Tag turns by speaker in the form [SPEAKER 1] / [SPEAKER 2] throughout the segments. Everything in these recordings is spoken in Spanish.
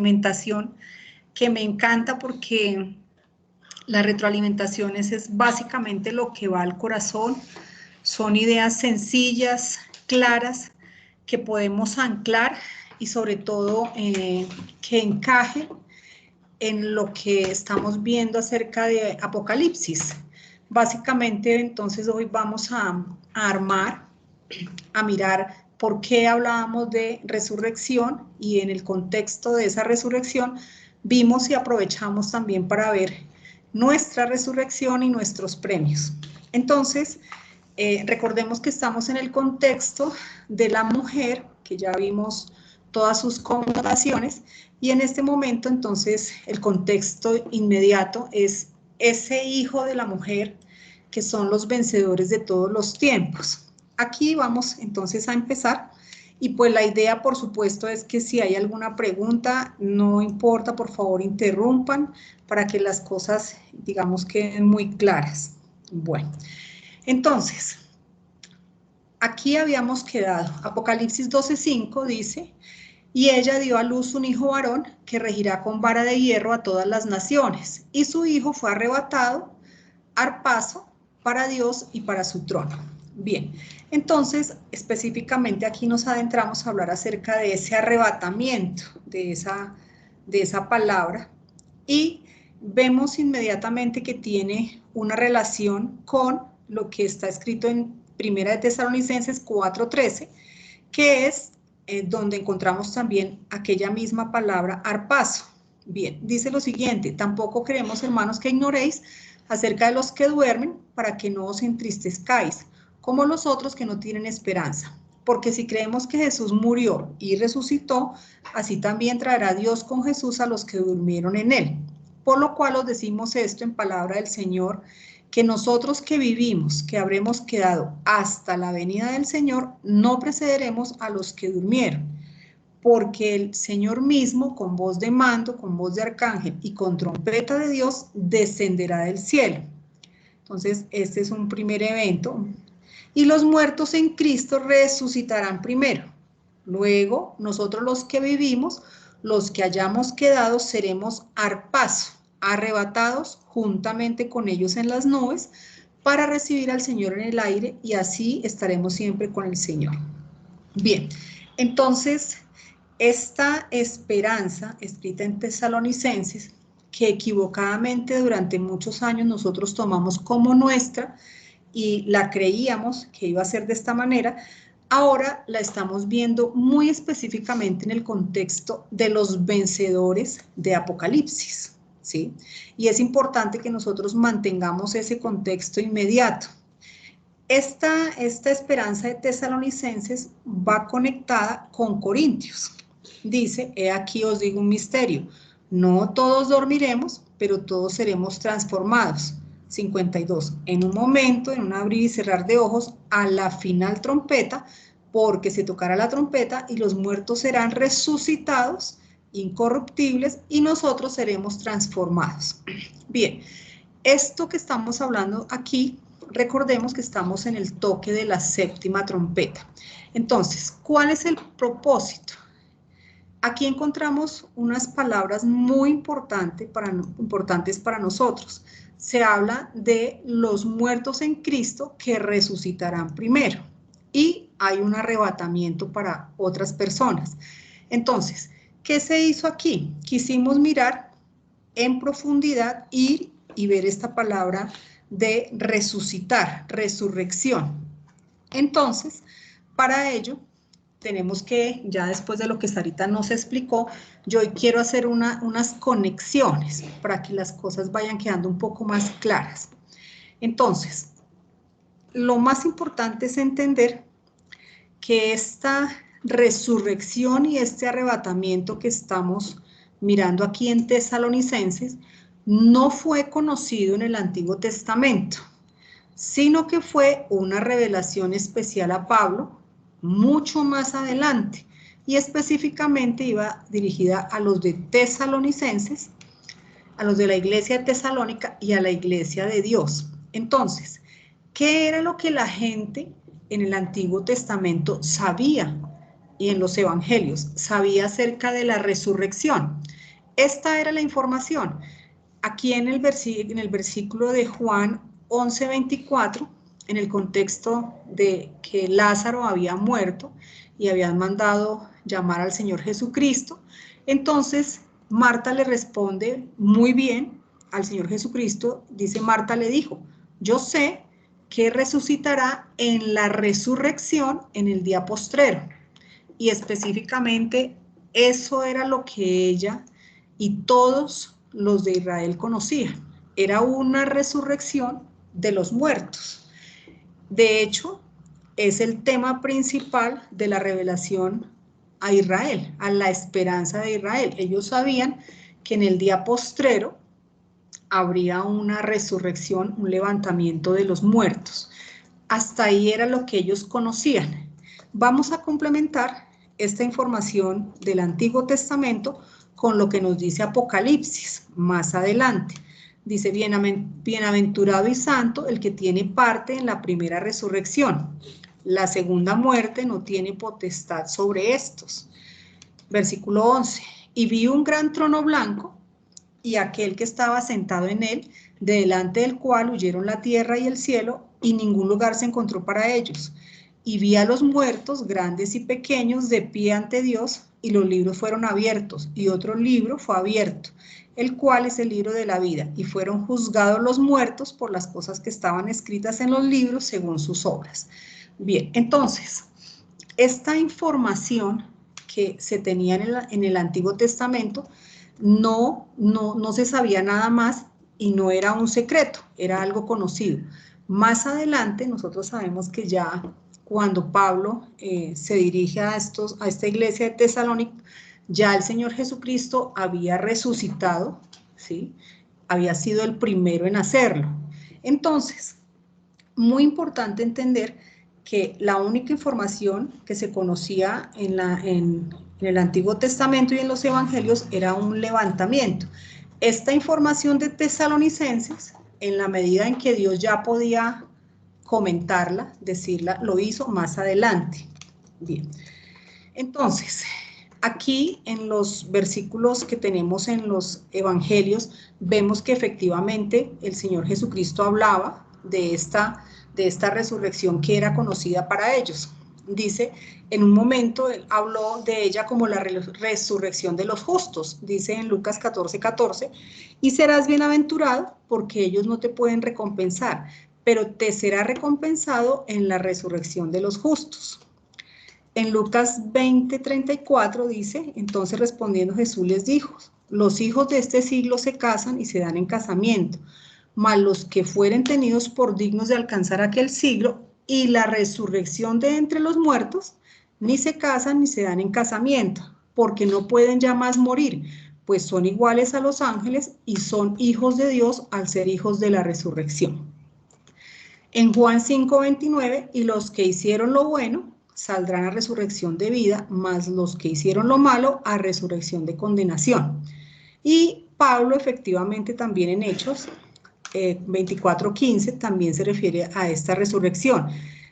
[SPEAKER 1] retroalimentación que me encanta porque la retroalimentación es básicamente lo que va al corazón. Son ideas sencillas, claras, que podemos anclar y sobre todo que encajen en lo que estamos viendo acerca de Apocalipsis. Básicamente, entonces, hoy vamos a armar, a mirar por qué hablábamos de resurrección y en el contexto de esa resurrección vimos y aprovechamos también para ver nuestra resurrección y nuestros premios. Entonces, recordemos que estamos en el contexto de la mujer, que ya vimos todas sus connotaciones, y en este momento, entonces, el contexto inmediato es ese hijo de la mujer, que son los vencedores de todos los tiempos. Aquí vamos entonces a empezar, y pues la idea, por supuesto, es que si hay alguna pregunta, no importa, por favor, interrumpan, para que las cosas, digamos, queden muy claras. Bueno, entonces, aquí habíamos quedado. Apocalipsis 12:5 dice: y ella dio a luz un hijo varón que regirá con vara de hierro a todas las naciones, y su hijo fue arrebatado al paso para Dios y para su trono. Bien, entonces específicamente aquí nos adentramos a hablar acerca de ese arrebatamiento, de esa palabra, y vemos inmediatamente que tiene una relación con lo que está escrito en Primera de Tesalonicenses 4:13, que es donde encontramos también aquella misma palabra arpazo. Bien, dice lo siguiente: tampoco queremos, hermanos, que ignoréis acerca de los que duermen, para que no os entristezcáis, como los otros que no tienen esperanza. Porque si creemos que Jesús murió y resucitó, así también traerá Dios con Jesús a los que durmieron en él. Por lo cual os decimos esto en palabra del Señor, que nosotros que vivimos, que habremos quedado hasta la venida del Señor, no precederemos a los que durmieron, porque el Señor mismo, con voz de mando, con voz de arcángel y con trompeta de Dios, descenderá del cielo. Entonces, este es un primer evento. Y los muertos en Cristo resucitarán primero. Luego, nosotros los que vivimos, los que hayamos quedado, seremos arpazo, arrebatados juntamente con ellos en las nubes, para recibir al Señor en el aire, y así estaremos siempre con el Señor. Bien, entonces, esta esperanza escrita en Tesalonicenses, que equivocadamente durante muchos años nosotros tomamos como nuestra y la creíamos que iba a ser de esta manera, ahora la estamos viendo muy específicamente en el contexto de los vencedores de Apocalipsis, ¿sí? Y es importante que nosotros mantengamos ese contexto inmediato. Esta esperanza de Tesalonicenses va conectada con Corintios. Dice: he aquí os digo un misterio, no todos dormiremos, pero todos seremos transformados. 52, en un momento, en un abrir y cerrar de ojos, a la final trompeta, porque se tocará la trompeta y los muertos serán resucitados, incorruptibles, y nosotros seremos transformados. Bien, esto que estamos hablando aquí, recordemos que estamos en el toque de la séptima trompeta. Entonces, ¿cuál es el propósito? Aquí encontramos unas palabras muy importantes para nosotros. Se habla de los muertos en Cristo que resucitarán primero, y hay un arrebatamiento para otras personas. Entonces, ¿qué se hizo aquí? Quisimos mirar en profundidad, ir y ver esta palabra de resucitar, resurrección. Entonces, para ello, tenemos que, ya después de lo que Sarita nos explicó, yo hoy quiero hacer unas conexiones para que las cosas vayan quedando un poco más claras. Entonces, lo más importante es entender que esta resurrección y este arrebatamiento que estamos mirando aquí en Tesalonicenses no fue conocido en el Antiguo Testamento, sino que fue una revelación especial a Pablo mucho más adelante, y específicamente iba dirigida a los de Tesalonicenses, a los de la iglesia de Tesalónica y a la iglesia de Dios. Entonces, ¿qué era lo que la gente en el Antiguo Testamento sabía y en los evangelios? Sabía acerca de la resurrección. esta era la información. Aquí en el versículo de Juan 11:24, en el contexto de que Lázaro había muerto y habían mandado llamar al Señor Jesucristo, entonces Marta le responde muy bien al Señor Jesucristo. Dice, Marta le dijo, yo sé que resucitará en la resurrección en el día postrero. Y específicamente eso era lo que ella y todos los de Israel conocían. Era una resurrección de los muertos. De hecho, es el tema principal de la revelación a Israel, a la esperanza de Israel. Ellos sabían que en el día postrero habría una resurrección, un levantamiento de los muertos. Hasta ahí era lo que ellos conocían. Vamos a complementar esta información del Antiguo Testamento con lo que nos dice Apocalipsis más adelante. Dice, bienaventurado y santo el que tiene parte en la primera resurrección. La segunda muerte no tiene potestad sobre estos. Versículo 11. Y vi un gran trono blanco y aquel que estaba sentado en él, delante del cual huyeron la tierra y el cielo, y ningún lugar se encontró para ellos. Y vi a los muertos, grandes y pequeños, de pie ante Dios, y los libros fueron abiertos, y otro libro fue abierto, el cual es el libro de la vida, y fueron juzgados los muertos por las cosas que estaban escritas en los libros según sus obras. Bien, entonces, esta información que se tenía en el Antiguo Testamento no se sabía nada más y no era un secreto, era algo conocido. Más adelante nosotros sabemos que ya cuando Pablo se dirige a esta iglesia de Tesalónica, ya el Señor Jesucristo había resucitado, ¿sí? Había sido el primero en hacerlo. Entonces, muy importante entender que la única información que se conocía en el Antiguo Testamento y en los Evangelios era un levantamiento. Esta información de Tesalonicenses, en la medida en que Dios ya podía comentarla, decirla, lo hizo más adelante. Bien, entonces, aquí en los versículos que tenemos en los Evangelios, vemos que efectivamente el Señor Jesucristo hablaba de esta resurrección que era conocida para ellos. Dice, en un momento él habló de ella como la resurrección de los justos, dice en Lucas 14:14, y serás bienaventurado porque ellos no te pueden recompensar, pero te será recompensado en la resurrección de los justos. En Lucas 20:34 dice, entonces respondiendo Jesús les dijo, los hijos de este siglo se casan y se dan en casamiento, mas los que fueren tenidos por dignos de alcanzar aquel siglo y la resurrección de entre los muertos, ni se casan ni se dan en casamiento, porque no pueden ya más morir, pues son iguales a los ángeles y son hijos de Dios al ser hijos de la resurrección. En Juan 5:29, y los que hicieron lo bueno saldrán a resurrección de vida, mas los que hicieron lo malo a resurrección de condenación. Y Pablo efectivamente también en Hechos 24:15 también se refiere a esta resurrección,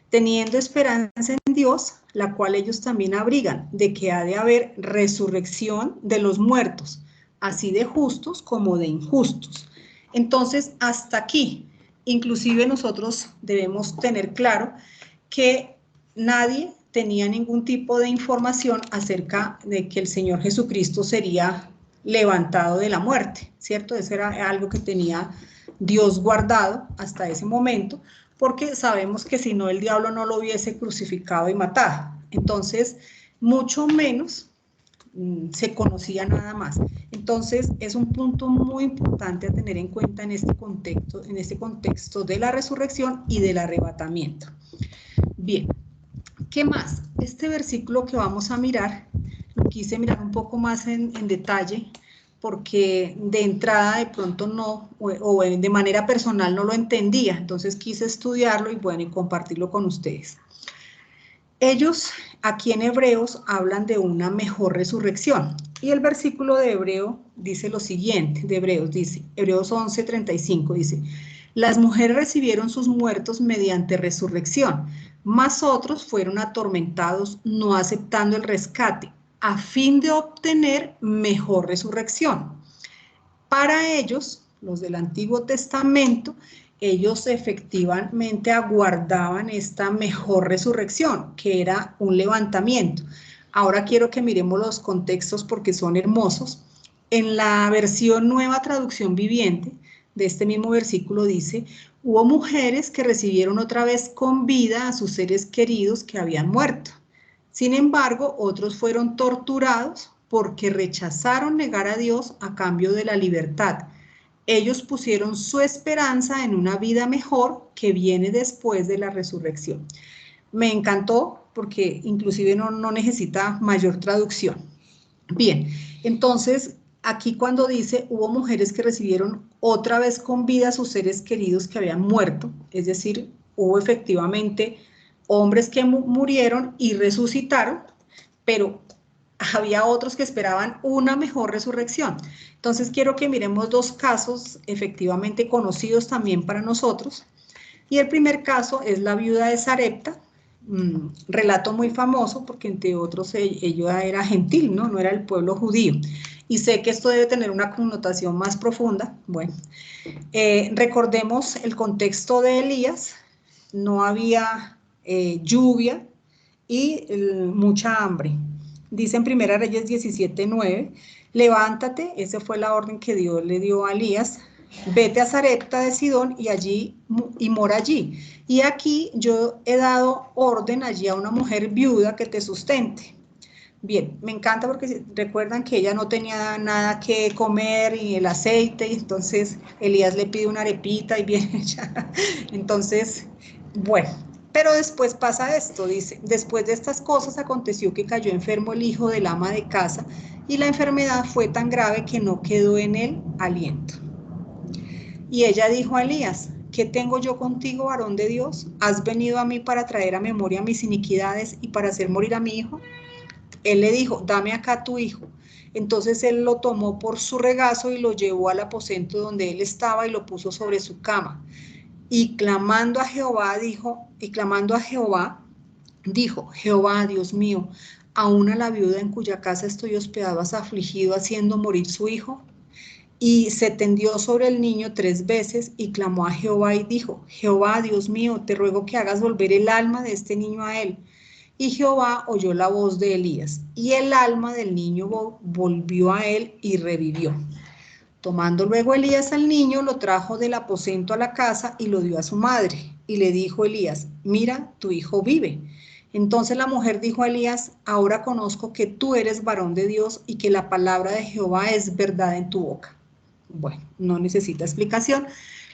[SPEAKER 1] teniendo esperanza en Dios, la cual ellos también abrigan, de que ha de haber resurrección de los muertos, así de justos como de injustos. Entonces, hasta aquí, inclusive nosotros debemos tener claro que nadie tenía ningún tipo de información acerca de que el Señor Jesucristo sería levantado de la muerte, ¿cierto? Eso era algo que tenía Dios guardado hasta ese momento, porque sabemos que si no el diablo no lo hubiese crucificado y matado. Entonces, mucho menos se conocía nada más. Entonces, es un punto muy importante a tener en cuenta en este contexto de la resurrección y del arrebatamiento. Bien, ¿qué más? Este versículo que vamos a mirar, lo quise mirar un poco más en detalle, porque de entrada de pronto no, o de manera personal no lo entendía, entonces quise estudiarlo y bueno, y compartirlo con ustedes. Ellos aquí en Hebreos hablan de una mejor resurrección, y el versículo de Hebreo dice lo siguiente, de Hebreos dice, Hebreos 11:35 dice, las mujeres recibieron sus muertos mediante resurrección, mas otros fueron atormentados no aceptando el rescate, a fin de obtener mejor resurrección. Para ellos, los del Antiguo Testamento, ellos efectivamente aguardaban esta mejor resurrección, que era un levantamiento. Ahora quiero que miremos los contextos porque son hermosos. En la versión Nueva Traducción Viviente de este mismo versículo dice: hubo mujeres que recibieron otra vez con vida a sus seres queridos que habían muerto. Sin embargo, otros fueron torturados porque rechazaron negar a Dios a cambio de la libertad. Ellos pusieron su esperanza en una vida mejor que viene después de la resurrección. Me encantó porque inclusive no necesita mayor traducción. Bien, entonces aquí cuando dice hubo mujeres que recibieron otra vez con vida a sus seres queridos que habían muerto, es decir, hubo efectivamente hombres que murieron y resucitaron, pero había otros que esperaban una mejor resurrección. Entonces quiero que miremos dos casos efectivamente conocidos también para nosotros. Y el primer caso es la viuda de Sarepta, relato muy famoso porque entre otros ella era gentil, ¿no? No era el pueblo judío. Y sé que esto debe tener una connotación más profunda. Bueno, recordemos el contexto de Elías, no había lluvia y mucha hambre. Dice en 1 Reyes 17:9, levántate, esa fue la orden que Dios le dio a Elías, vete a Sarepta de Sidón y mora allí. Y aquí yo he dado orden allí a una mujer viuda que te sustente. Bien, me encanta porque recuerdan que ella no tenía nada que comer y el aceite, y entonces Elías le pide una arepita y viene ella. Entonces, bueno, pero después pasa esto, dice, después de estas cosas aconteció que cayó enfermo el hijo del ama de casa y la enfermedad fue tan grave que no quedó en él aliento. Y ella dijo a Elías, ¿qué tengo yo contigo, varón de Dios? ¿Has venido a mí para traer a memoria mis iniquidades y para hacer morir a mi hijo? Él le dijo, dame acá tu hijo. Entonces él lo tomó por su regazo y lo llevó al aposento donde él estaba y lo puso sobre su cama. Y clamando a Jehová, dijo, Jehová, Dios mío, aún a la viuda en cuya casa estoy hospedado has afligido haciendo morir su hijo. Y se tendió sobre el niño 3 veces y clamó a Jehová y dijo, Jehová, Dios mío, te ruego que hagas volver el alma de este niño a él. Y Jehová oyó la voz de Elías, y el alma del niño volvió a él y revivió. Tomando luego Elías al niño, lo trajo del aposento a la casa y lo dio a su madre. Y le dijo Elías, mira, tu hijo vive. Entonces la mujer dijo a Elías, ahora conozco que tú eres varón de Dios y que la palabra de Jehová es verdad en tu boca. Bueno, no necesita explicación.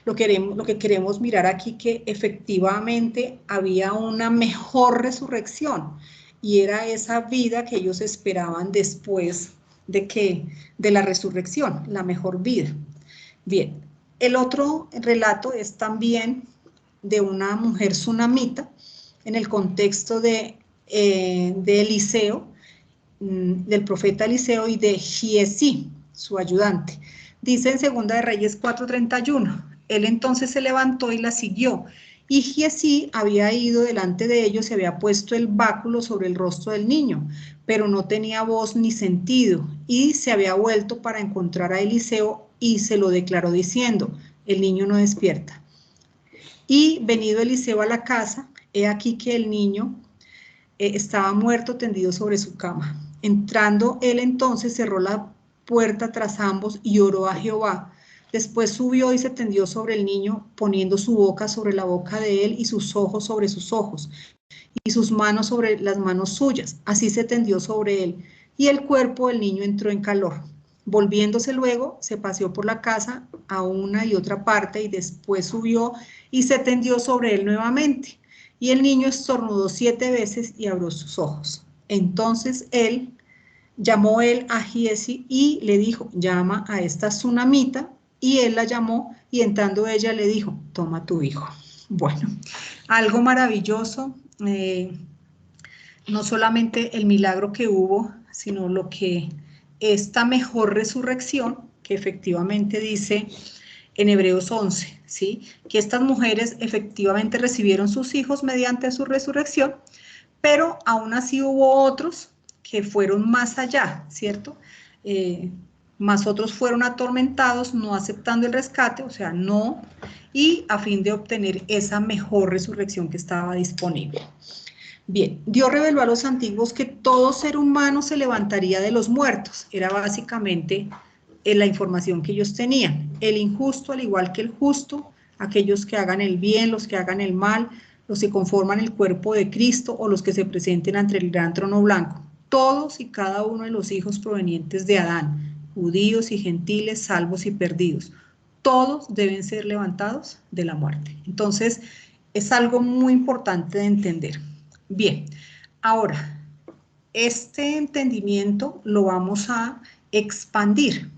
[SPEAKER 1] Lo que queremos mirar aquí que efectivamente había una mejor resurrección y era esa vida que ellos esperaban después de la resurrección, la mejor vida. Bien, el otro relato es también de una mujer sunamita en el contexto de Eliseo, del profeta Eliseo y de Giesi, su ayudante. Dice en 2 de Reyes 4:31, él entonces se levantó y la siguió, y Giesi había ido delante de ellos y había puesto el báculo sobre el rostro del niño, pero no tenía voz ni sentido, y se había vuelto para encontrar a Eliseo y se lo declaró diciendo, el niño no despierta. Y venido Eliseo a la casa, he aquí que el niño estaba muerto tendido sobre su cama. Entrando él entonces cerró la puerta tras ambos y oró a Jehová. Después subió y se tendió sobre el niño, poniendo su boca sobre la boca de él y sus ojos sobre sus ojos, y sus manos sobre las manos suyas. Así se tendió sobre él, y el cuerpo del niño entró en calor. Volviéndose luego, se paseó por la casa a una y otra parte, y después subió y se tendió sobre él nuevamente. Y el niño estornudó 7 veces y abrió sus ojos. Entonces llamó él a Giesi y le dijo, llama a esta sunamita, y él la llamó, y entrando ella le dijo, toma tu hijo. Bueno, algo maravilloso, no solamente el milagro que hubo, sino lo que esta mejor resurrección, que efectivamente dice en Hebreos 11, ¿sí? Que estas mujeres efectivamente recibieron sus hijos mediante su resurrección, pero aún así hubo otros que fueron más allá, ¿cierto? Más otros fueron atormentados, no aceptando el rescate, o sea, no, y a fin de obtener esa mejor resurrección que estaba disponible. Bien, Dios reveló a los antiguos que todo ser humano se levantaría de los muertos, era básicamente la información que ellos tenían. El injusto al igual que el justo, aquellos que hagan el bien, los que hagan el mal, los que conforman el cuerpo de Cristo o los que se presenten ante el gran trono blanco. Todos y cada uno de los hijos provenientes de Adán, judíos y gentiles, salvos y perdidos, todos deben ser levantados de la muerte. Entonces, es algo muy importante de entender. Bien, ahora, este entendimiento lo vamos a expandir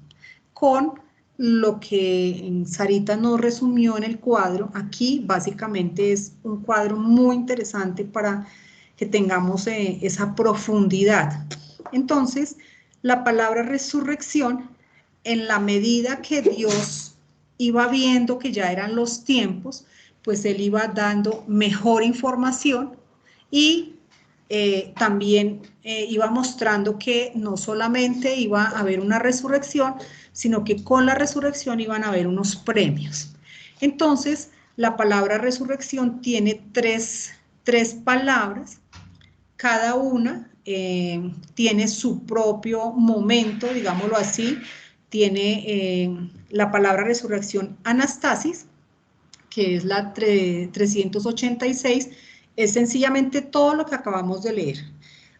[SPEAKER 1] con lo que Sarita nos resumió en el cuadro. Aquí básicamente es un cuadro muy interesante para que tengamos esa profundidad. Entonces, la palabra resurrección, en la medida que Dios iba viendo que ya eran los tiempos, pues Él iba dando mejor información y también iba mostrando que no solamente iba a haber una resurrección, sino que con la resurrección iban a haber unos premios. Entonces, la palabra resurrección tiene tres palabras, cada una tiene su propio momento, digámoslo así, tiene la palabra resurrección anastasis, que es la 386, es sencillamente todo lo que acabamos de leer.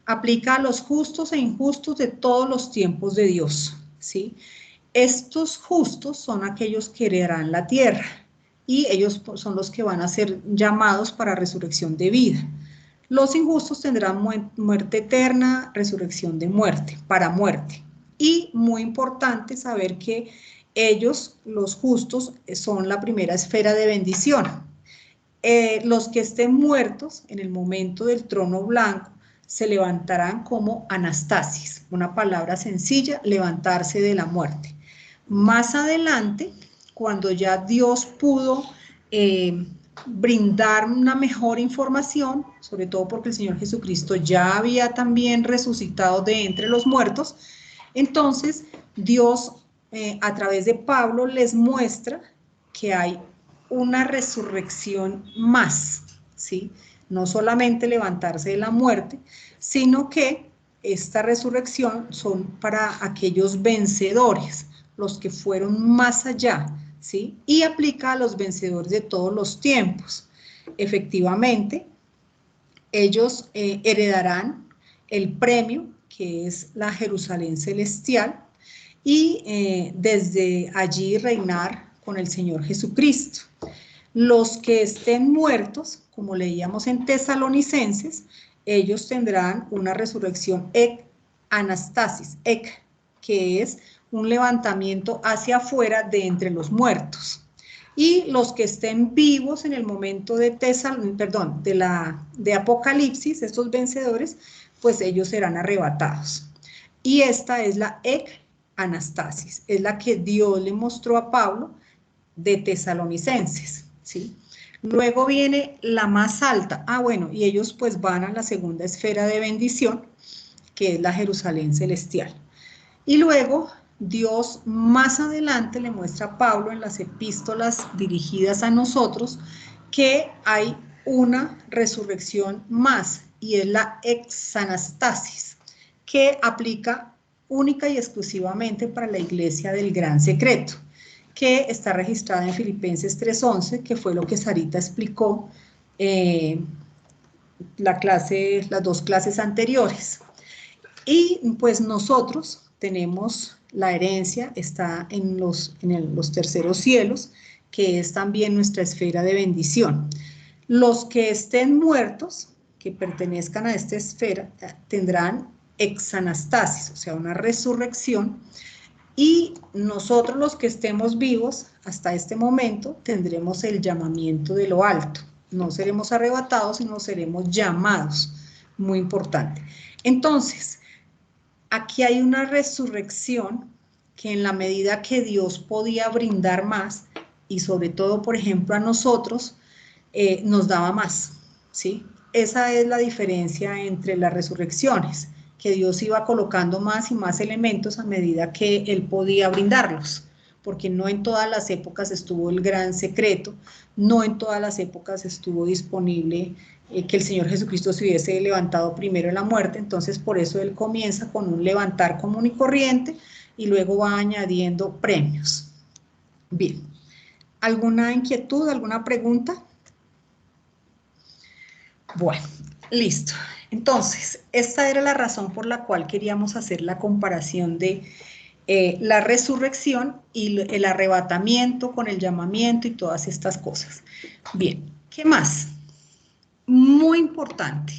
[SPEAKER 1] Aplica a los justos e injustos de todos los tiempos de Dios, ¿sí? Estos justos son aquellos que heredarán la tierra y ellos son los que van a ser llamados para resurrección de vida. Los injustos tendrán muerte eterna, resurrección de muerte, para muerte. Y muy importante saber que ellos, los justos, son la primera esfera de bendición. Los que estén muertos en el momento del trono blanco se levantarán como anastasis, una palabra sencilla, levantarse de la muerte. Más adelante, cuando ya Dios pudo brindar una mejor información, sobre todo porque el Señor Jesucristo ya había también resucitado de entre los muertos, entonces Dios a través de Pablo les muestra que hay una resurrección más, ¿sí? No solamente levantarse de la muerte, sino que esta resurrección son para aquellos vencedores, los que fueron más allá, ¿sí? Y aplica a los vencedores de todos los tiempos. Efectivamente, ellos heredarán el premio, que es la Jerusalén celestial, y desde allí reinar con el Señor Jesucristo. Los que estén muertos, como leíamos en Tesalonicenses, ellos tendrán una resurrección ek anastasis, ek, que es un levantamiento hacia afuera de entre los muertos. Y los que estén vivos en el momento de Apocalipsis, estos vencedores, pues ellos serán arrebatados. Y esta es la ek anastasis, es la que Dios le mostró a Pablo de Tesalonicenses, ¿sí? Luego viene la más alta, y ellos pues van a la segunda esfera de bendición, que es la Jerusalén celestial. Y luego Dios más adelante le muestra a Pablo en las epístolas dirigidas a nosotros que hay una resurrección más, y es la exanastasis, que aplica única y exclusivamente para la iglesia del gran secreto, que está registrada en Filipenses 3:11, que fue lo que Sarita explicó las dos clases anteriores. Y pues nosotros tenemos la herencia, está en los terceros cielos, que es también nuestra esfera de bendición. Los que estén muertos, que pertenezcan a esta esfera, tendrán exanastasis, o sea, una resurrección, y nosotros los que estemos vivos hasta este momento tendremos el llamamiento de lo alto. No seremos arrebatados, sino seremos llamados. Muy importante. Entonces, aquí hay una resurrección que en la medida que Dios podía brindar más, y sobre todo, por ejemplo, a nosotros, nos daba más, ¿sí? Esa es la diferencia entre las resurrecciones. que Dios iba colocando más y más elementos a medida que Él podía brindarlos, porque no en todas las épocas estuvo el gran secreto, no en todas las épocas estuvo disponible que el Señor Jesucristo se hubiese levantado primero en la muerte. Entonces por eso Él comienza con un levantar común y corriente y luego va añadiendo premios. Bien, ¿alguna inquietud, alguna pregunta? Bueno, listo. Entonces, esta era la razón por la cual queríamos hacer la comparación de la resurrección y el arrebatamiento con el llamamiento y todas estas cosas. Bien, ¿qué más? Muy importante,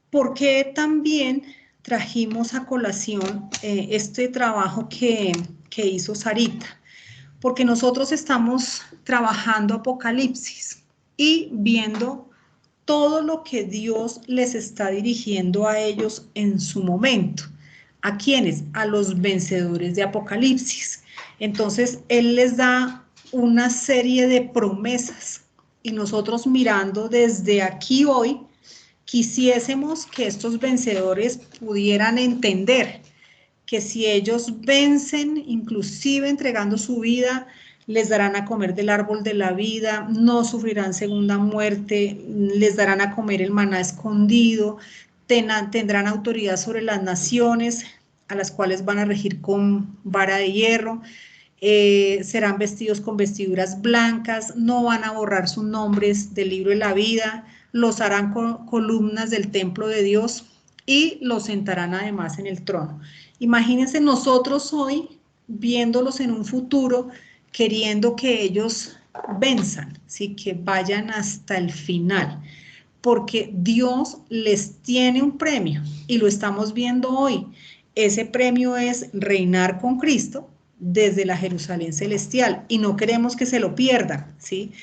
[SPEAKER 1] porque también trajimos a colación este trabajo que hizo Sarita, porque nosotros estamos trabajando Apocalipsis y viendo todo lo que Dios les está dirigiendo a ellos en su momento. ¿A quiénes? A los vencedores de Apocalipsis. Entonces, Él les da una serie de promesas y nosotros mirando desde aquí hoy, quisiésemos que estos vencedores pudieran entender que si ellos vencen, inclusive entregando su vida, les darán a comer del árbol de la vida, no sufrirán segunda muerte, les darán a comer el maná escondido, tendrán autoridad sobre las naciones, a las cuales van a regir con vara de hierro, serán vestidos con vestiduras blancas, no van a borrar sus nombres del libro de la vida, los harán columnas del templo de Dios y los sentarán además en el trono. Imagínense nosotros hoy viéndolos en un futuro, queriendo que ellos venzan, ¿sí? Que vayan hasta el final, porque Dios les tiene un premio y lo estamos viendo hoy. Ese premio es reinar con Cristo desde la Jerusalén celestial y no queremos que se lo pierdan, ¿sí?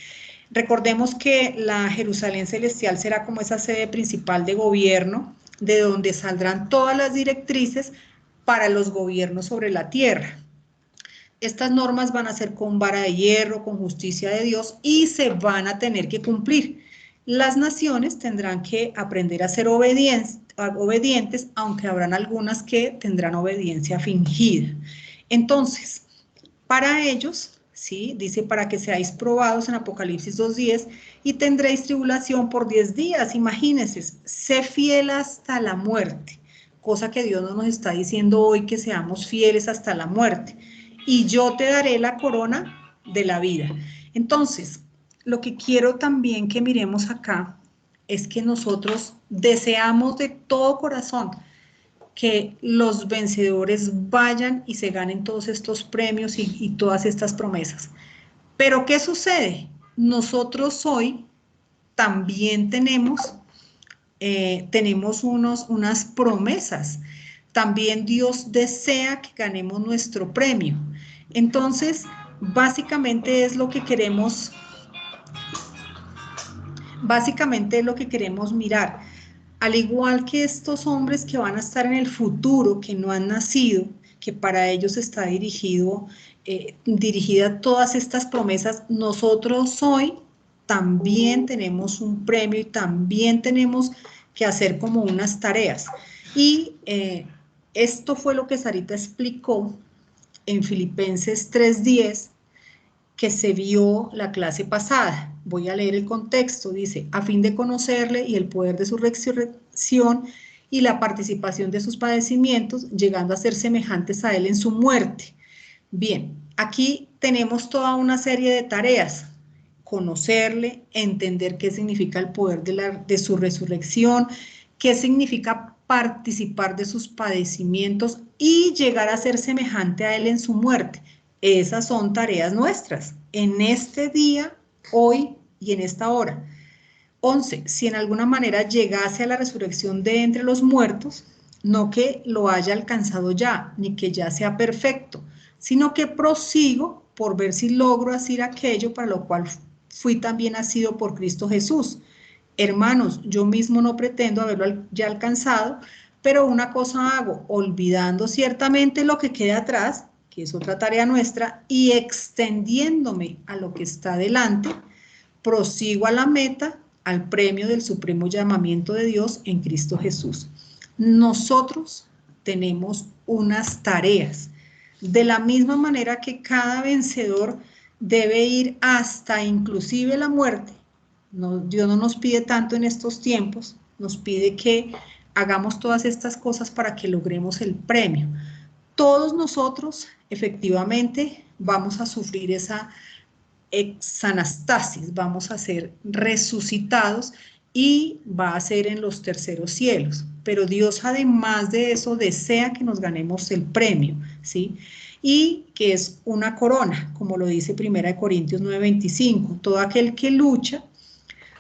[SPEAKER 1] Recordemos que la Jerusalén celestial será como esa sede principal de gobierno, de donde saldrán todas las directrices para los gobiernos sobre la tierra. Estas normas van a ser con vara de hierro, con justicia de Dios y se van a tener que cumplir. Las naciones tendrán que aprender a ser obedientes, aunque habrán algunas que tendrán obediencia fingida. Entonces, para ellos, ¿sí? Dice, para que seáis probados en Apocalipsis 2:10 y tendréis tribulación por 10 días. Imagínense, sé fiel hasta la muerte, cosa que Dios no nos está diciendo hoy que seamos fieles hasta la muerte. Y yo te daré la corona de la vida. Entonces, lo que quiero también que miremos acá es que nosotros deseamos de todo corazón que los vencedores vayan y se ganen todos estos premios y todas estas promesas. Pero ¿qué sucede? Nosotros hoy también tenemos unas promesas. También Dios desea que ganemos nuestro premio. Entonces, básicamente es lo que queremos mirar. Al igual que estos hombres que van a estar en el futuro, que no han nacido, que para ellos está dirigida todas estas promesas, nosotros hoy también tenemos un premio y también tenemos que hacer como unas tareas. Y esto fue lo que Sarita explicó en Filipenses 3:10, que se vio la clase pasada. Voy a leer el contexto, dice, a fin de conocerle y el poder de su resurrección y la participación de sus padecimientos, llegando a ser semejantes a él en su muerte. Bien, aquí tenemos toda una serie de tareas: conocerle, entender qué significa el poder de su resurrección, qué significa participar de sus padecimientos y llegar a ser semejante a él en su muerte. Esas son tareas nuestras en este día, hoy y en esta hora. 11. Si en alguna manera llegase a la resurrección de entre los muertos, no que lo haya alcanzado ya, ni que ya sea perfecto, sino que prosigo por ver si logro hacer aquello para lo cual fui también nacido por Cristo Jesús. Hermanos, yo mismo no pretendo haberlo ya alcanzado, pero una cosa hago, olvidando ciertamente lo que queda atrás, que es otra tarea nuestra, y extendiéndome a lo que está delante, prosigo a la meta, al premio del supremo llamamiento de Dios en Cristo Jesús. Nosotros tenemos unas tareas. De la misma manera que cada vencedor debe ir hasta inclusive la muerte. No, Dios no nos pide tanto en estos tiempos, nos pide que hagamos todas estas cosas para que logremos el premio. Todos nosotros efectivamente vamos a sufrir esa exanastasis, vamos a ser resucitados y va a ser en los terceros cielos. Pero Dios además de eso desea que nos ganemos el premio, ¿sí? Y que es una corona, como lo dice 1 Corintios 9:25. Todo aquel que lucha,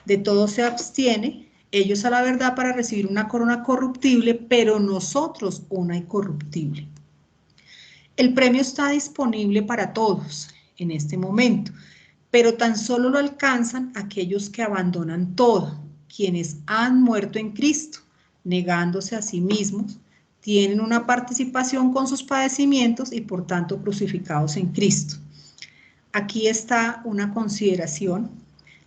[SPEAKER 1] de todo se abstiene, ellos a la verdad para recibir una corona corruptible, pero nosotros una incorruptible. El premio está disponible para todos en este momento, pero tan solo lo alcanzan aquellos que abandonan todo, quienes han muerto en Cristo, negándose a sí mismos, tienen una participación con sus padecimientos y por tanto crucificados en Cristo. Aquí está una consideración,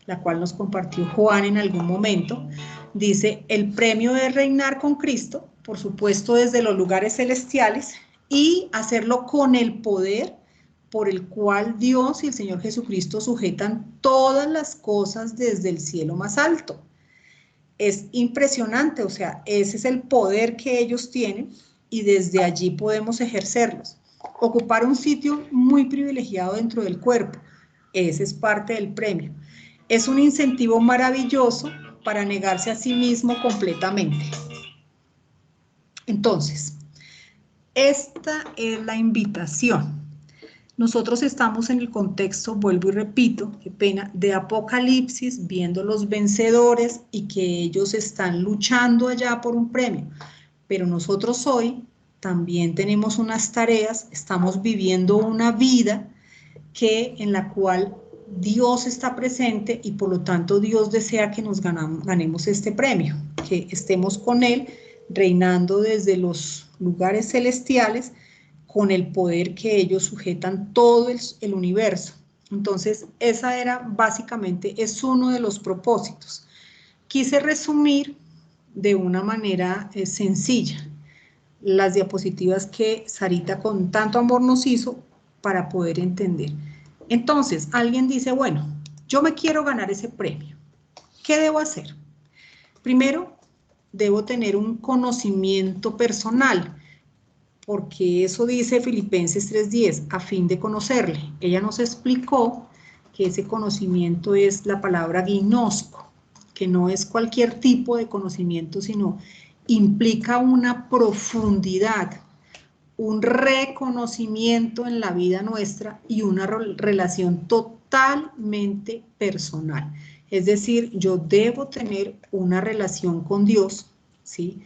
[SPEAKER 1] la cual nos compartió Juan en algún momento. Dice, el premio es reinar con Cristo, por supuesto desde los lugares celestiales, y hacerlo con el poder por el cual Dios y el Señor Jesucristo sujetan todas las cosas desde el cielo más alto. Es impresionante, o sea, ese es el poder que ellos tienen y desde allí podemos ejercerlos. Ocupar un sitio muy privilegiado dentro del cuerpo, ese es parte del premio. Es un incentivo maravilloso para negarse a sí mismo completamente. Entonces, esta es la invitación. Nosotros estamos en el contexto, vuelvo y repito, qué pena, de Apocalipsis, viendo los vencedores y que ellos están luchando allá por un premio. Pero nosotros hoy también tenemos unas tareas, estamos viviendo una vida en la cual Dios está presente y por lo tanto Dios desea que nos ganemos este premio, que estemos con Él reinando desde los lugares celestiales con el poder que ellos sujetan todo el universo. Entonces, esa era básicamente, es uno de los propósitos. Quise resumir de una manera sencilla las diapositivas que Sarita con tanto amor nos hizo para poder entender. Entonces, alguien dice, bueno, yo me quiero ganar ese premio. ¿Qué debo hacer? Primero, debo tener un conocimiento personal, porque eso dice Filipenses 3:10, a fin de conocerle. Ella nos explicó que ese conocimiento es la palabra gnosco, que no es cualquier tipo de conocimiento, sino implica una profundidad, un reconocimiento en la vida nuestra y una relación totalmente personal. Es decir, yo debo tener una relación con Dios, ¿sí?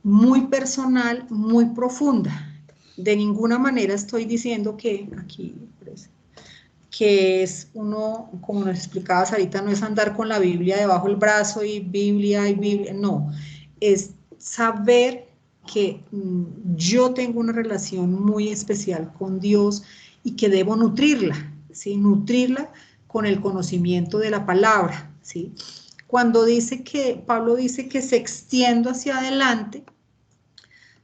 [SPEAKER 1] Muy personal, muy profunda. De ninguna manera estoy diciendo que aquí que es uno, como nos explicaba Sarita, no es andar con la Biblia debajo del brazo y Biblia, no, es saber que yo tengo una relación muy especial con Dios y que debo nutrirla, ¿sí? Nutrirla con el conocimiento de la palabra, ¿sí? Cuando dice que, Pablo dice que se extiende hacia adelante,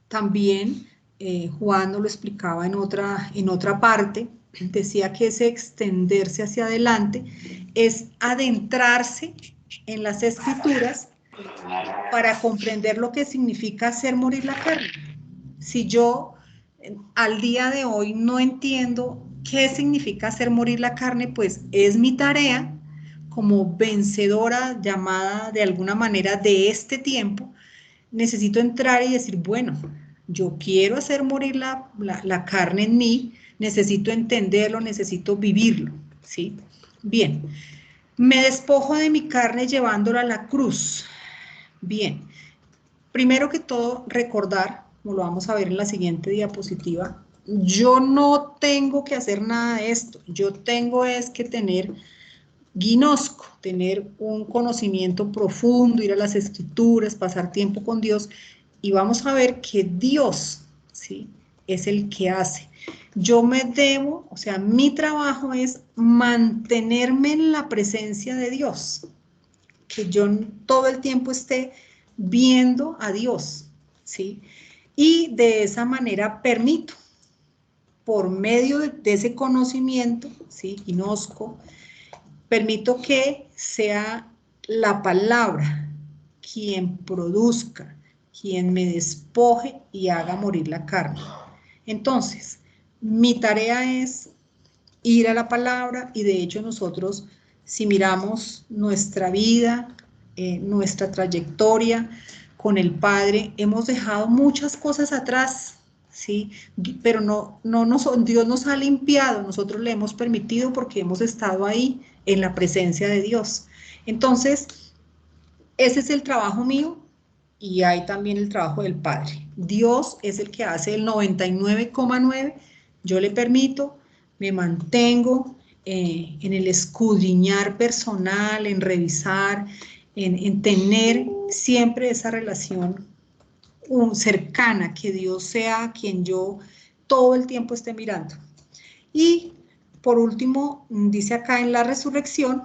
[SPEAKER 1] también Juan nos lo explicaba en otra parte, decía que ese extenderse hacia adelante es adentrarse en las escrituras para comprender lo que significa hacer morir la carne. Si yo al día de hoy no entiendo qué significa hacer morir la carne, pues es mi tarea como vencedora llamada de alguna manera de este tiempo, necesito entrar y decir, bueno, yo quiero hacer morir la carne en mí, necesito entenderlo, necesito vivirlo, ¿sí? Bien, me despojo de mi carne llevándola a la cruz. Bien, primero que todo, recordar, como lo vamos a ver en la siguiente diapositiva, yo no tengo que hacer nada de esto, yo tengo es que tener gnosco, tener un conocimiento profundo, ir a las escrituras, pasar tiempo con Dios, y vamos a ver que Dios, ¿sí?, es el que hace. Yo me debo, o sea, mi trabajo es mantenerme en la presencia de Dios, que yo todo el tiempo esté viendo a Dios, ¿sí? Y de esa manera permito, por medio de ese conocimiento, ¿sí? Conozco, permito que sea la palabra quien produzca, quien me despoje y haga morir la carne. Entonces, mi tarea es ir a la palabra, y de hecho nosotros, si miramos nuestra vida, nuestra trayectoria con el Padre, hemos dejado muchas cosas atrás, ¿sí? Pero Dios nos ha limpiado, nosotros le hemos permitido porque hemos estado ahí en la presencia de Dios. Entonces, ese es el trabajo mío, y hay también el trabajo del Padre. Dios es el que hace el 99,9, yo le permito, me mantengo en el escudriñar personal, en revisar, en tener siempre esa relación cercana, que Dios sea quien yo todo el tiempo esté mirando. Y por último, dice acá en la resurrección,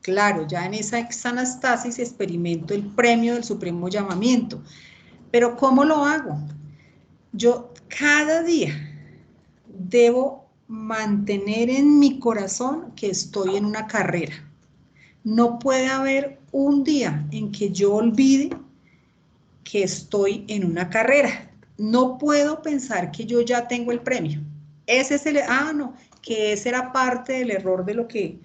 [SPEAKER 1] claro, ya en esa exanastasis experimento el premio del supremo llamamiento. Pero ¿cómo lo hago? Yo cada día debo mantener en mi corazón que estoy en una carrera. No puede haber un día en que yo olvide que estoy en una carrera. No puedo pensar que yo ya tengo el premio. Ese es no, que ese era parte del error de lo que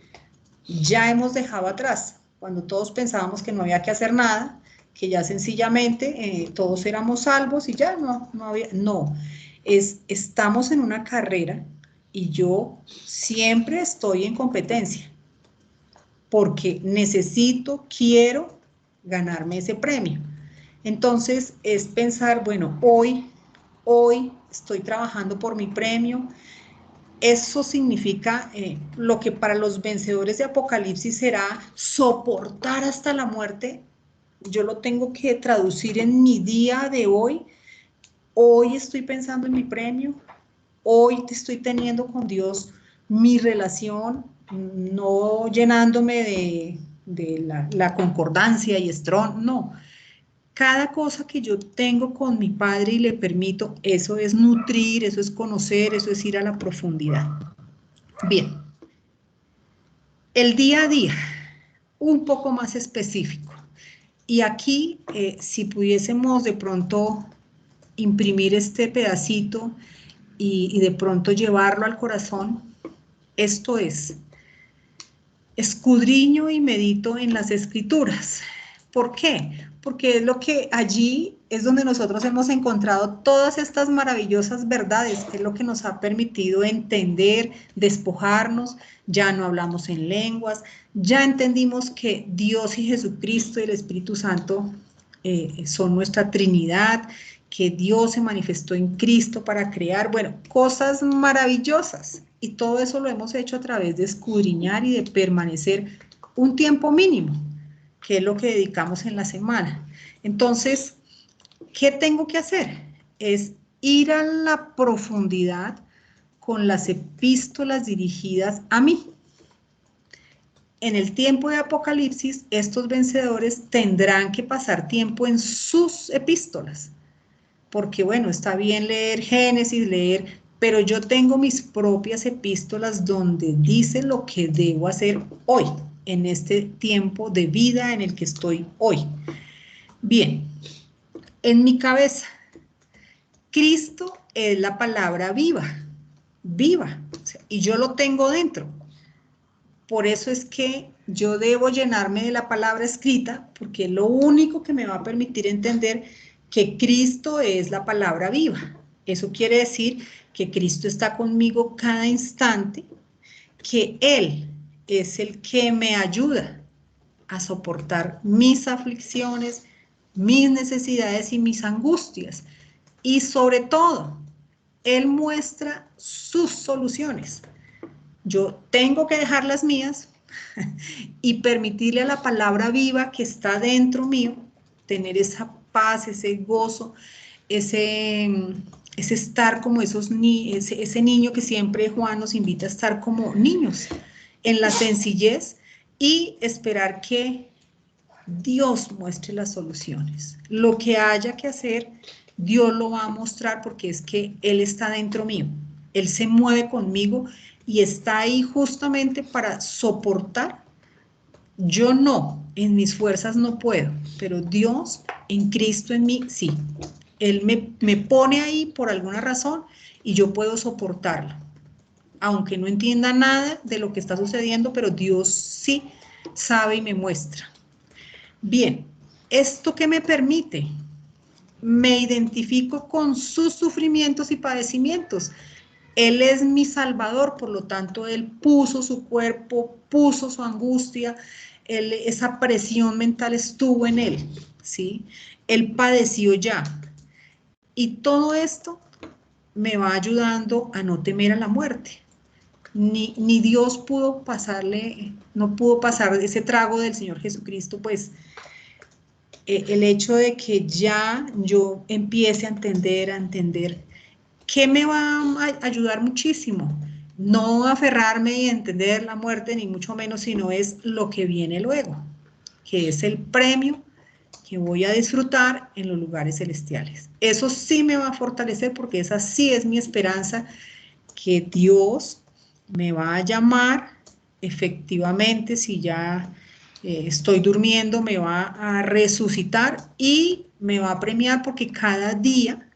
[SPEAKER 1] ya hemos dejado atrás, cuando todos pensábamos que no había que hacer nada, que ya sencillamente todos éramos salvos y ya no, estamos en una carrera y yo siempre estoy en competencia, porque quiero ganarme ese premio. Entonces es pensar, bueno, hoy estoy trabajando por mi premio. Eso significa lo que para los vencedores de Apocalipsis será soportar hasta la muerte. Yo lo tengo que traducir en mi día de hoy. Hoy estoy pensando en mi premio. Hoy te estoy teniendo con Dios mi relación, no llenándome de la concordancia y estrón, no. Cada cosa que yo tengo con mi Padre y le permito, eso es nutrir, eso es conocer, eso es ir a la profundidad. Bien, el día a día, un poco más específico. Y aquí, si pudiésemos de pronto imprimir este pedacito y de pronto llevarlo al corazón, esto es: escudriño y medito en las Escrituras. ¿Por qué? Porque es lo que allí es donde nosotros hemos encontrado todas estas maravillosas verdades, que es lo que nos ha permitido entender, despojarnos. Ya no hablamos en lenguas, ya entendimos que Dios y Jesucristo y el Espíritu Santo son nuestra Trinidad, que Dios se manifestó en Cristo para crear, bueno, cosas maravillosas. Y todo eso lo hemos hecho a través de escudriñar y de permanecer un tiempo mínimo, que es lo que dedicamos en la semana. Entonces, ¿qué tengo que hacer? Es ir a la profundidad con las epístolas dirigidas a mí. En el tiempo de Apocalipsis, estos vencedores tendrán que pasar tiempo en sus epístolas, porque bueno, está bien leer Génesis, pero yo tengo mis propias epístolas donde dice lo que debo hacer hoy, en este tiempo de vida en el que estoy hoy. Bien, en mi cabeza, Cristo es la palabra viva, o sea, y yo lo tengo dentro. Por eso es que yo debo llenarme de la palabra escrita, porque es lo único que me va a permitir entender que Cristo es la palabra viva. Eso quiere decir que Cristo está conmigo cada instante, que Él es el que me ayuda a soportar mis aflicciones, mis necesidades y mis angustias. Y sobre todo, Él muestra sus soluciones. Yo tengo que dejar las mías y permitirle a la palabra viva que está dentro mío tener esa paz, ese gozo, ese estar como ese niño que siempre Juan nos invita a estar como niños, en la sencillez, y esperar que Dios muestre las soluciones. Lo que haya que hacer, Dios lo va a mostrar porque es que Él está dentro mío. Él se mueve conmigo y está ahí justamente para soportar. Yo no, en mis fuerzas no puedo, pero Dios en Cristo en mí sí. Él me pone ahí por alguna razón y yo puedo soportarlo. Aunque no entienda nada de lo que está sucediendo, pero Dios sí sabe y me muestra. Bien, ¿esto qué me permite? Me identifico con sus sufrimientos y padecimientos. Él es mi salvador, por lo tanto, Él puso su cuerpo, puso su angustia, esa presión mental estuvo en Él, ¿sí? Él padeció ya. Y todo esto me va ayudando a no temer a la muerte. Ni Dios pudo pasarle, no pudo pasar ese trago del Señor Jesucristo, pues el hecho de que ya yo empiece a entender, ¿qué me va a ayudar muchísimo? No aferrarme y entender la muerte, ni mucho menos, sino es lo que viene luego, que es el premio que voy a disfrutar en los lugares celestiales. Eso sí me va a fortalecer porque esa sí es mi esperanza, que Dios me va a llamar efectivamente si ya estoy durmiendo, me va a resucitar y me va a premiar porque cada día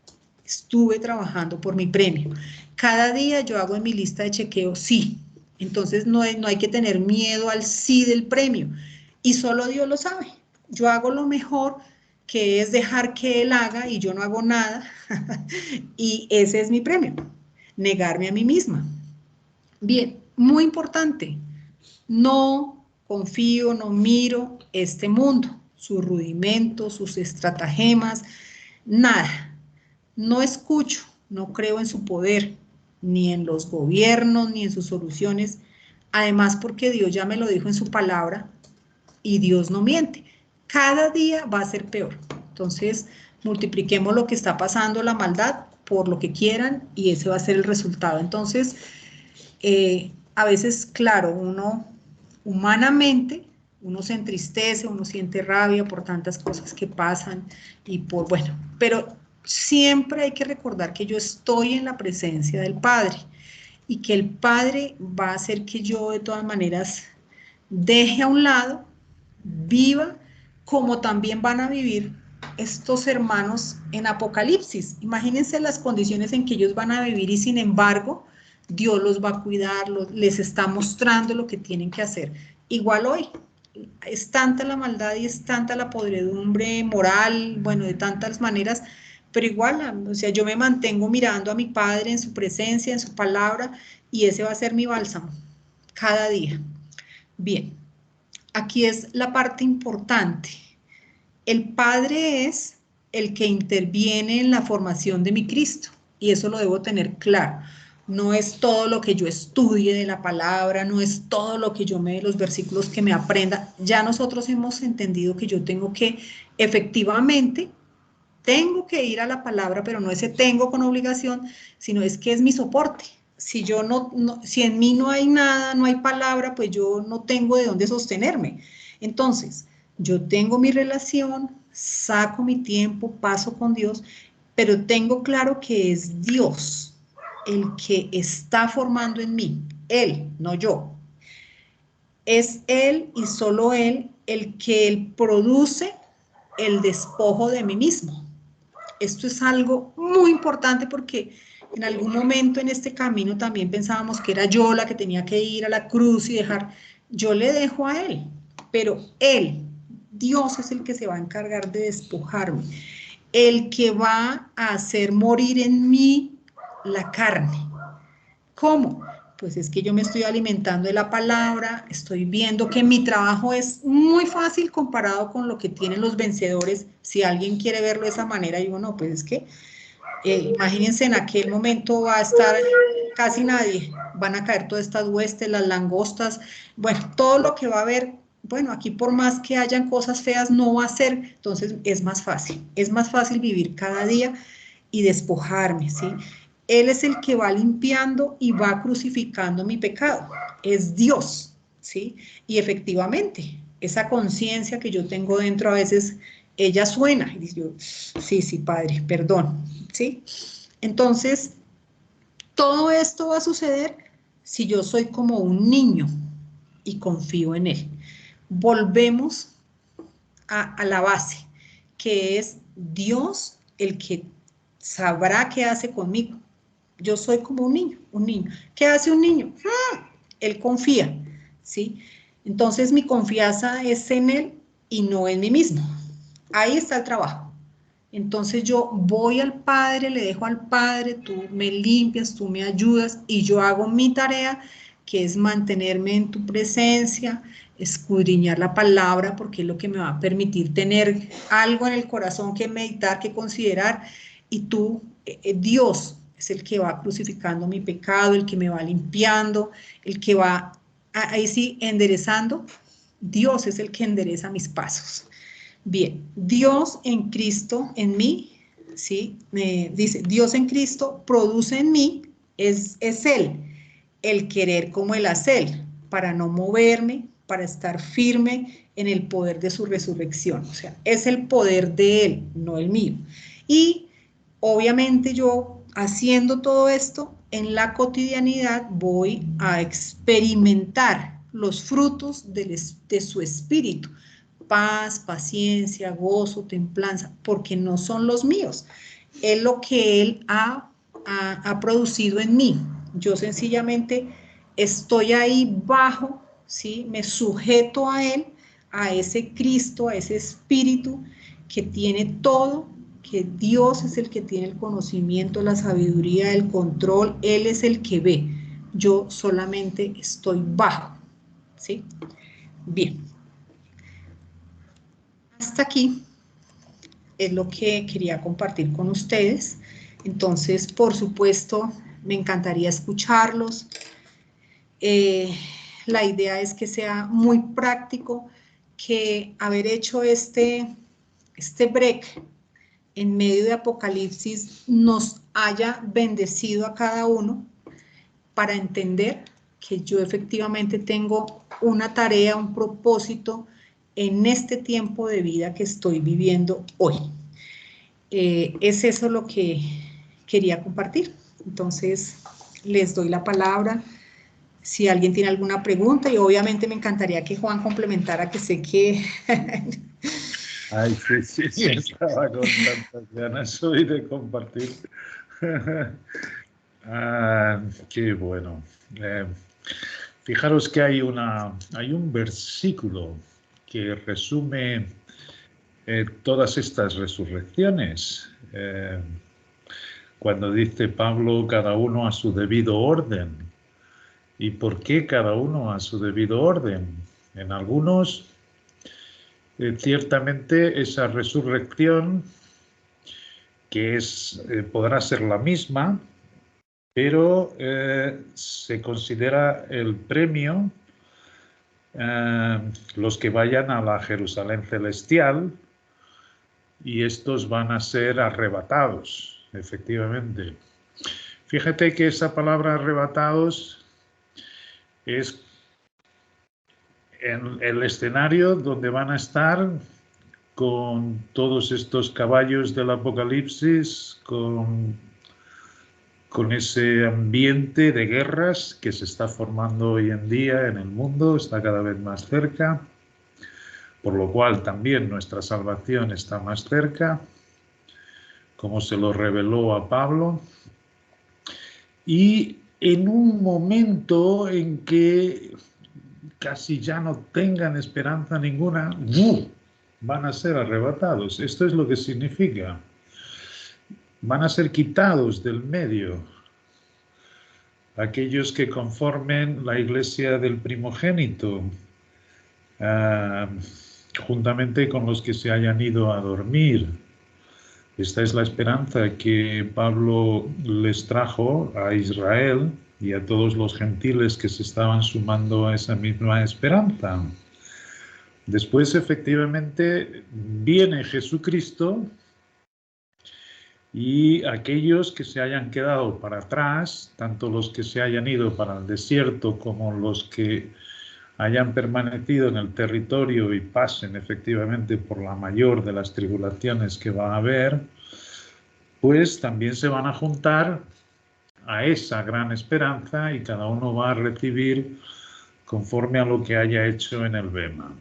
[SPEAKER 1] estuve trabajando por mi premio. Cada día yo hago en mi lista de chequeo sí. Entonces no hay que tener miedo al sí del premio. Y solo Dios lo sabe. Yo hago lo mejor, que es dejar que Él haga y yo no hago nada. Y ese es mi premio, negarme a mí misma. Bien, muy importante, no confío, no miro este mundo, sus rudimentos, sus estratagemas, nada. No escucho, no creo en su poder, ni en los gobiernos, ni en sus soluciones. Además, porque Dios ya me lo dijo en su palabra y Dios no miente. Cada día va a ser peor. Entonces, multipliquemos lo que está pasando, la maldad, por lo que quieran y ese va a ser el resultado. Entonces, a veces, claro, uno humanamente, uno se entristece, uno siente rabia por tantas cosas que pasan y por, bueno, pero siempre hay que recordar que yo estoy en la presencia del Padre y que el Padre va a hacer que yo de todas maneras deje a un lado, viva, como también van a vivir estos hermanos en Apocalipsis. Imagínense las condiciones en que ellos van a vivir y sin embargo Dios los va a cuidar, les está mostrando lo que tienen que hacer. Igual hoy, es tanta la maldad y es tanta la podredumbre moral, bueno, de tantas maneras, pero igual, o sea, yo me mantengo mirando a mi Padre en su presencia, en su palabra, y ese va a ser mi bálsamo cada día. Bien, aquí es la parte importante. El Padre es el que interviene en la formación de mi Cristo, y eso lo debo tener claro. No es todo lo que yo estudie de la palabra, no es todo lo que yo me, los versículos que me aprenda. Ya nosotros hemos entendido que yo tengo que, efectivamente, tengo que ir a la palabra, pero no ese tengo con obligación, sino es que es mi soporte. Si yo si en mí no hay nada, no hay palabra, pues yo no tengo de dónde sostenerme. Entonces, yo tengo mi relación, saco mi tiempo, paso con Dios, pero tengo claro que es Dios el que está formando en mí, Él, no yo. Es Él y solo Él el que Él produce el despojo de mí mismo. Esto es algo muy importante porque en algún momento en este camino también pensábamos que era yo la que tenía que ir a la cruz y dejar, yo le dejo a Él, pero Él, Dios es el que se va a encargar de despojarme, el que va a hacer morir en mí la carne. ¿Cómo? Pues es que yo me estoy alimentando de la palabra, estoy viendo que mi trabajo es muy fácil comparado con lo que tienen los vencedores. Si alguien quiere verlo de esa manera, digo, no, pues es que imagínense en aquel momento va a estar casi nadie, van a caer todas estas huestes, las langostas, bueno, todo lo que va a haber, bueno, aquí por más que hayan cosas feas no va a ser, entonces es más fácil vivir cada día y despojarme, ¿sí? Él es el que va limpiando y va crucificando mi pecado, es Dios, ¿sí? Y efectivamente, esa conciencia que yo tengo dentro a veces, ella suena, y dice yo, sí, sí, Padre, perdón, ¿sí? Entonces, todo esto va a suceder si yo soy como un niño y confío en Él. Volvemos a la base, que es Dios el que sabrá qué hace conmigo. Yo soy como un niño, un niño. ¿Qué hace un niño? Él confía, ¿sí? Entonces mi confianza es en Él y no en mí mismo. Ahí está el trabajo. Entonces yo voy al Padre, le dejo al Padre, tú me limpias, tú me ayudas y yo hago mi tarea, que es mantenerme en tu presencia, escudriñar la palabra, porque es lo que me va a permitir tener algo en el corazón que meditar, que considerar, y tú, Dios, es el que va crucificando mi pecado, el que me va limpiando, el que va, ahí sí, enderezando. Dios es el que endereza mis pasos. Bien, Dios en Cristo, en mí, ¿sí? Me dice, Dios en Cristo produce en mí, es Él, el querer como el hacer, para no moverme, para estar firme en el poder de su resurrección. O sea, es el poder de Él, no el mío. Y obviamente yo, haciendo todo esto, en la cotidianidad voy a experimentar los frutos de su espíritu: paz, paciencia, gozo, templanza, porque no son los míos, es lo que Él ha producido en mí. Yo sencillamente estoy ahí bajo, ¿sí? Me sujeto a Él, a ese Cristo, a ese Espíritu que tiene todo, que Dios es el que tiene el conocimiento, la sabiduría, el control, Él es el que ve. Yo solamente estoy bajo, ¿sí? Bien, hasta aquí es lo que quería compartir con ustedes. Entonces, por supuesto, me encantaría escucharlos. Eh, la idea es que sea muy práctico, que haber hecho este break en medio de Apocalipsis nos haya bendecido a cada uno para entender que yo efectivamente tengo una tarea, un propósito en este tiempo de vida que estoy viviendo hoy. Es eso lo que quería compartir. Entonces, les doy la palabra si alguien tiene alguna pregunta, y obviamente me encantaría que Juan complementara, que sé que...
[SPEAKER 2] Ay, sí, sí, sí, estaba con tantas ganas hoy de compartir. Qué bueno. Fijaros que hay un versículo que resume todas estas resurrecciones. Cuando dice Pablo, cada uno a su debido orden. ¿Y por qué cada uno a su debido orden? En algunos, ciertamente esa resurrección, que podrá ser la misma, pero se considera el premio los que vayan a la Jerusalén celestial, y estos van a ser arrebatados, efectivamente. Fíjate que esa palabra arrebatados es en el escenario donde van a estar con todos estos caballos del Apocalipsis, con ese ambiente de guerras que se está formando hoy en día en el mundo, está cada vez más cerca, por lo cual también nuestra salvación está más cerca, como se lo reveló a Pablo. Y en un momento en que casi ya no tengan esperanza ninguna, van a ser arrebatados. Esto es lo que significa. Van a ser quitados del medio aquellos que conformen la iglesia del primogénito, juntamente con los que se hayan ido a dormir. Esta es la esperanza que Pablo les trajo a Israel y a todos los gentiles que se estaban sumando a esa misma esperanza. Después, efectivamente, viene Jesucristo, y aquellos que se hayan quedado para atrás, tanto los que se hayan ido para el desierto como los que hayan permanecido en el territorio y pasen efectivamente por la mayor de las tribulaciones que va a haber, pues también se van a juntar a esa gran esperanza y cada uno va a recibir conforme a lo que haya hecho en el bema.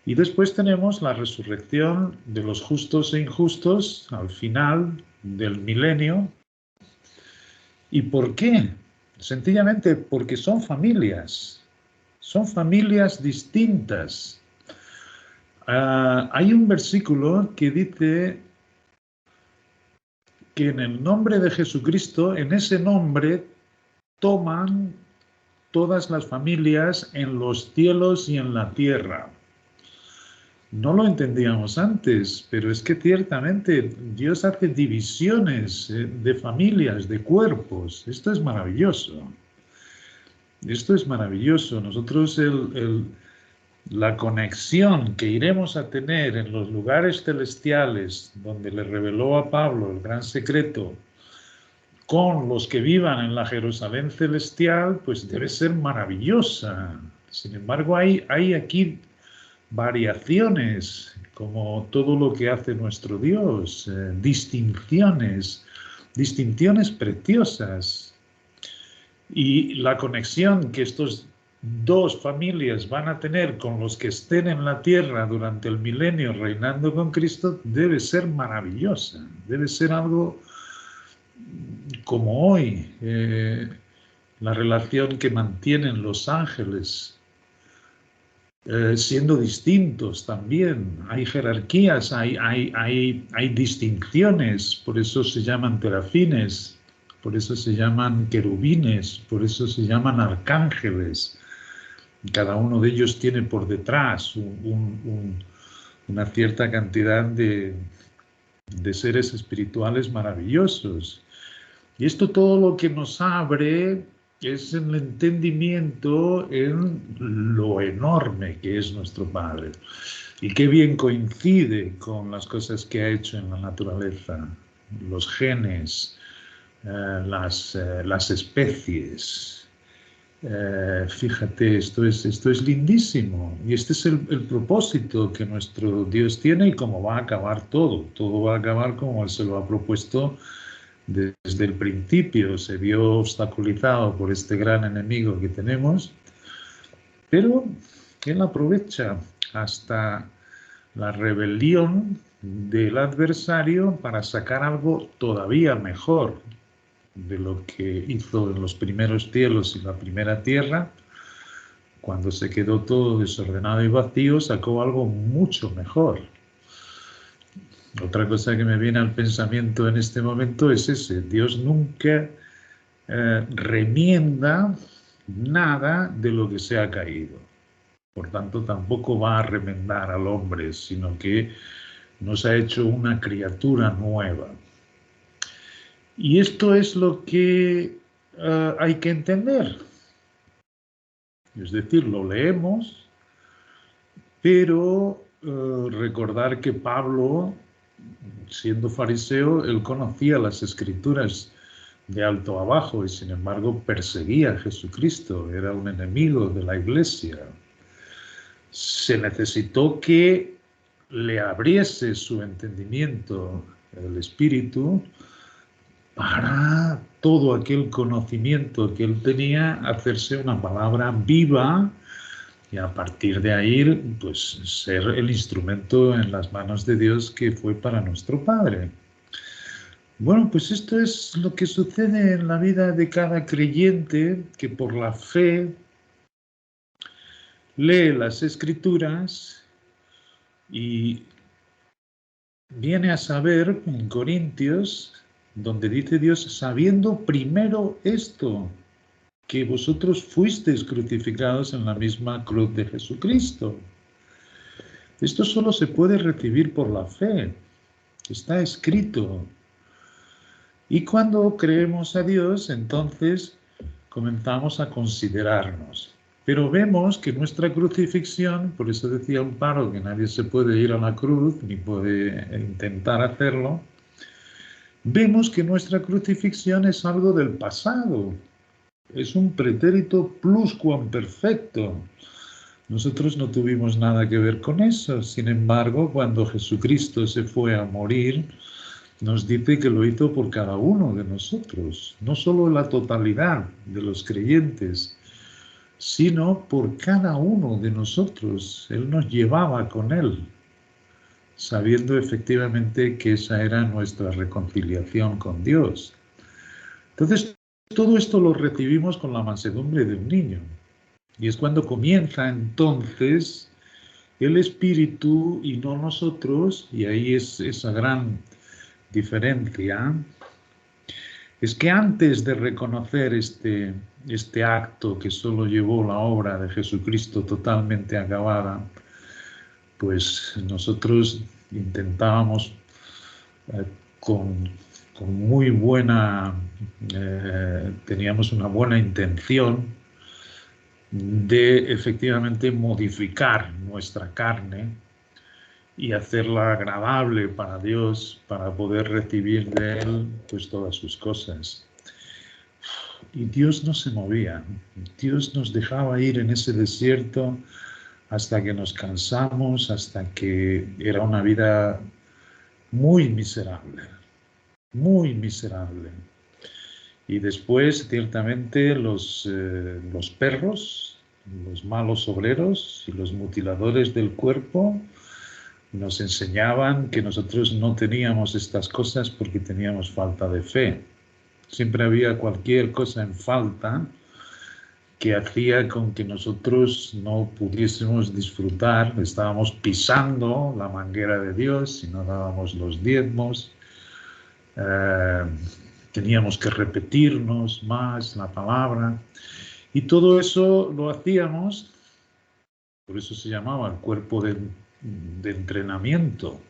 [SPEAKER 2] Y después tenemos la resurrección de los justos e injustos al final del milenio. ¿Y por qué? Sencillamente porque son familias distintas. Hay un versículo que dice que en el nombre de Jesucristo, en ese nombre, toman todas las familias en los cielos y en la tierra. No lo entendíamos antes, pero es que ciertamente Dios hace divisiones de familias, de cuerpos. Esto es maravilloso. Esto es maravilloso. Nosotros la conexión que iremos a tener en los lugares celestiales, donde le reveló a Pablo el gran secreto, con los que vivan en la Jerusalén celestial, pues debe ser maravillosa. Sin embargo, hay aquí variaciones, como todo lo que hace nuestro Dios, distinciones preciosas. Y la conexión que estos dos familias van a tener con los que estén en la tierra durante el milenio reinando con Cristo debe ser maravillosa, debe ser algo como hoy, la relación que mantienen los ángeles, siendo distintos también. Hay jerarquías, hay distinciones, por eso se llaman terafines, por eso se llaman querubines, por eso se llaman arcángeles. Cada uno de ellos tiene por detrás una cierta cantidad de seres espirituales maravillosos. Y esto todo lo que nos abre es el entendimiento en lo enorme que es nuestro Padre. Y qué bien coincide con las cosas que ha hecho en la naturaleza, los genes, las especies. Fíjate, esto es lindísimo. Y este es el propósito que nuestro Dios tiene y cómo va a acabar todo. Todo va a acabar como Él se lo ha propuesto desde el principio. Se vio obstaculizado por este gran enemigo que tenemos, pero Él aprovecha hasta la rebelión del adversario para sacar algo todavía mejor de lo que hizo en los primeros cielos y la primera tierra. Cuando se quedó todo desordenado y vacío, sacó algo mucho mejor. Otra cosa que me viene al pensamiento en este momento es ese: Dios nunca remienda nada de lo que se ha caído. Por tanto, tampoco va a remendar al hombre, sino que nos ha hecho una criatura nueva. Y esto es lo que hay que entender. Es decir, lo leemos, pero recordar que Pablo, siendo fariseo, él conocía las Escrituras de alto a bajo y sin embargo perseguía a Jesucristo, era un enemigo de la Iglesia. Se necesitó que le abriese su entendimiento el Espíritu para todo aquel conocimiento que él tenía, hacerse una palabra viva y a partir de ahí, pues, ser el instrumento en las manos de Dios que fue para nuestro Padre. Bueno, pues esto es lo que sucede en la vida de cada creyente que por la fe lee las Escrituras y viene a saber en Corintios, donde dice Dios, sabiendo primero esto, que vosotros fuisteis crucificados en la misma cruz de Jesucristo. Esto solo se puede recibir por la fe, está escrito. Y cuando creemos a Dios, entonces comenzamos a considerarnos. Pero vemos que nuestra crucifixión, por eso decía un paro que nadie se puede ir a la cruz, ni puede intentar hacerlo, vemos que nuestra crucifixión es algo del pasado. Es un pretérito pluscuamperfecto. Nosotros no tuvimos nada que ver con eso. Sin embargo, cuando Jesucristo se fue a morir, nos dice que lo hizo por cada uno de nosotros, no solo la totalidad de los creyentes, sino por cada uno de nosotros. Él nos llevaba con Él, sabiendo efectivamente que esa era nuestra reconciliación con Dios. Entonces, todo esto lo recibimos con la mansedumbre de un niño. Y es cuando comienza entonces el Espíritu y no nosotros, y ahí es esa gran diferencia, es que antes de reconocer este acto que solo llevó la obra de Jesucristo totalmente acabada, pues nosotros intentábamos eh, con, con muy buena, teníamos una buena intención de efectivamente modificar nuestra carne y hacerla agradable para Dios, para poder recibir de Él pues todas sus cosas. Y Dios no se movía, Dios nos dejaba ir en ese desierto hasta que nos cansamos, hasta que era una vida muy miserable, muy miserable. Y después, ciertamente, los perros, los malos obreros y los mutiladores del cuerpo nos enseñaban que nosotros no teníamos estas cosas porque teníamos falta de fe. Siempre había cualquier cosa en falta que hacía con que nosotros no pudiésemos disfrutar, estábamos pisando la manguera de Dios si no dábamos los diezmos, teníamos que repetirnos más la palabra, y todo eso lo hacíamos, por eso se llamaba el cuerpo de entrenamiento.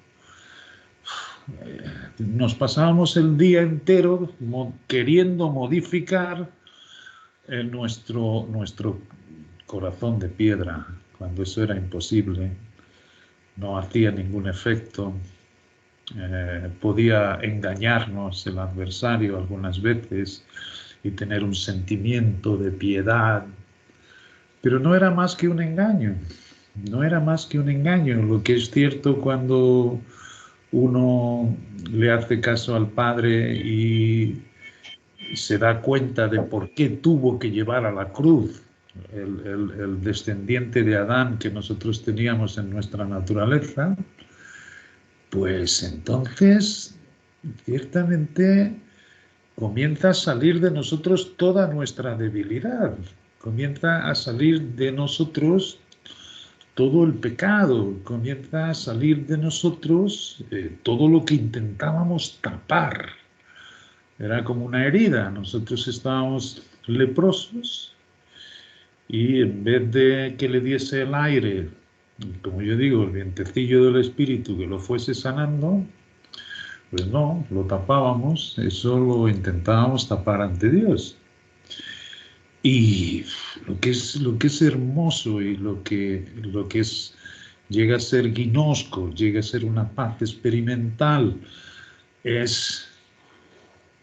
[SPEAKER 2] Nos pasábamos el día entero queriendo modificar nuestro corazón de piedra, cuando eso era imposible, no hacía ningún efecto. Podía engañarnos el adversario algunas veces y tener un sentimiento de piedad, pero no era más que un engaño, no era más que un engaño. Lo que es cierto cuando uno le hace caso al Padre y se da cuenta de por qué tuvo que llevar a la cruz el descendiente de Adán que nosotros teníamos en nuestra naturaleza, pues entonces ciertamente comienza a salir de nosotros toda nuestra debilidad, comienza a salir de nosotros todo el pecado, comienza a salir de nosotros todo lo que intentábamos tapar. Era como una herida, nosotros estábamos leprosos y en vez de que le diese el aire, como yo digo, el vientecillo del Espíritu que lo fuese sanando, pues no, lo tapábamos, eso lo intentábamos tapar ante Dios. Y lo que es hermoso y lo que llega a ser guinosco, llega a ser una paz experimental, es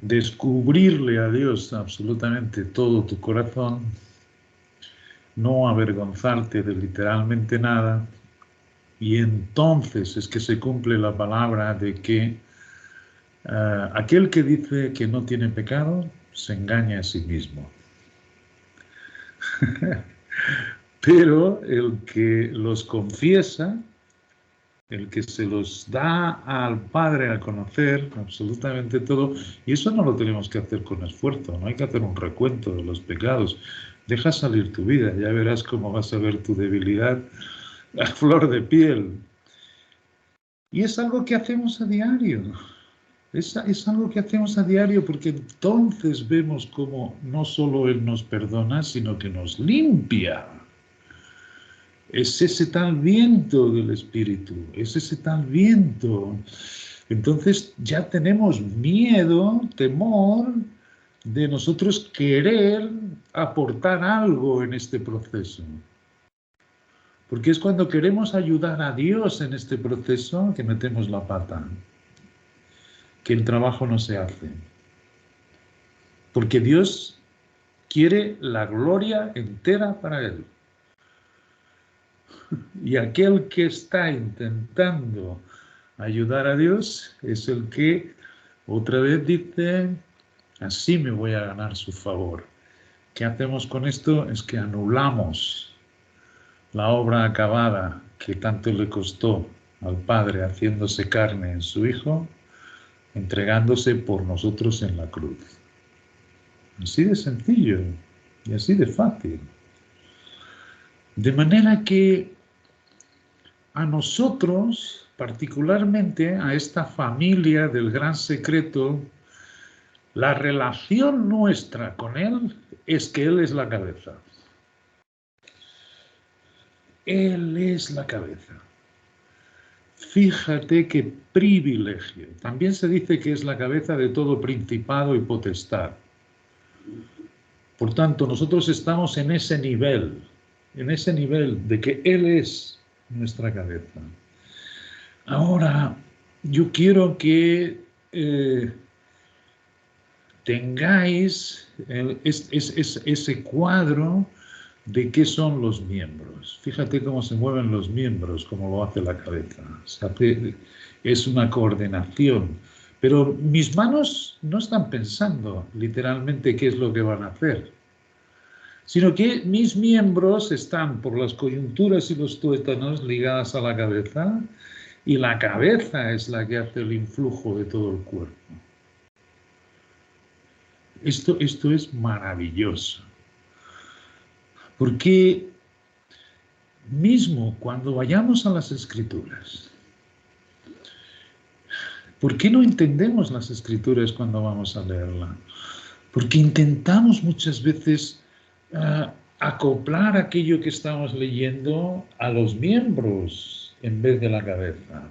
[SPEAKER 2] descubrirle a Dios absolutamente todo tu corazón, no avergonzarte de literalmente nada, y entonces es que se cumple la palabra de que aquel que dice que no tiene pecado se engaña a sí mismo. Pero el que los confiesa, el que se los da al Padre a conocer absolutamente todo, y eso no lo tenemos que hacer con esfuerzo, no hay que hacer un recuento de los pecados. Deja salir tu vida, ya verás cómo vas a ver tu debilidad a flor de piel. Y es algo que hacemos a diario. Es algo que hacemos a diario porque entonces vemos cómo no solo Él nos perdona, sino que nos limpia. Es ese tal viento del Espíritu, es ese tal viento. Entonces ya tenemos miedo, temor de nosotros querer aportar algo en este proceso. Porque es cuando queremos ayudar a Dios en este proceso que metemos la pata, que el trabajo no se hace. Porque Dios quiere la gloria entera para Él. Y aquel que está intentando ayudar a Dios es el que otra vez dice, así me voy a ganar su favor. ¿Qué hacemos con esto? Es que anulamos la obra acabada que tanto le costó al Padre haciéndose carne en su Hijo, entregándose por nosotros en la cruz. Así de sencillo y así de fácil. De manera que a nosotros, particularmente a esta familia del gran secreto, la relación nuestra con Él es que Él es la cabeza. Él es la cabeza. Fíjate qué privilegio. También se dice que es la cabeza de todo principado y potestad. Por tanto, nosotros estamos en ese nivel de que Él es nuestra cabeza. Ahora, yo quiero que tengáis ese cuadro de qué son los miembros. Fíjate cómo se mueven los miembros, como lo hace la cabeza. Es una coordinación. Pero mis manos no están pensando literalmente qué es lo que van a hacer, sino que mis miembros están por las coyunturas y los tuétanos ligadas a la cabeza, y la cabeza es la que hace el influjo de todo el cuerpo. Esto es maravilloso. Porque mismo cuando vayamos a las Escrituras, ¿por qué no entendemos las Escrituras cuando vamos a leerla? Porque intentamos muchas veces acoplar aquello que estamos leyendo a los miembros en vez de la cabeza.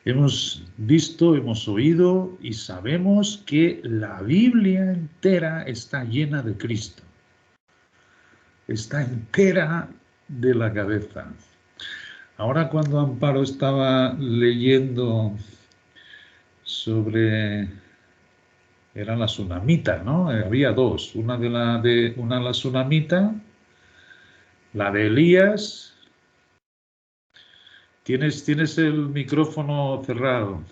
[SPEAKER 2] Hemos visto, hemos oído y sabemos que la Biblia entera está llena de Cristo. Está entera de la cabeza. Ahora cuando Amparo estaba leyendo sobre, era la Sunamita, ¿no? Había dos, una la Sunamita, la de Elías. Tienes el micrófono cerrado.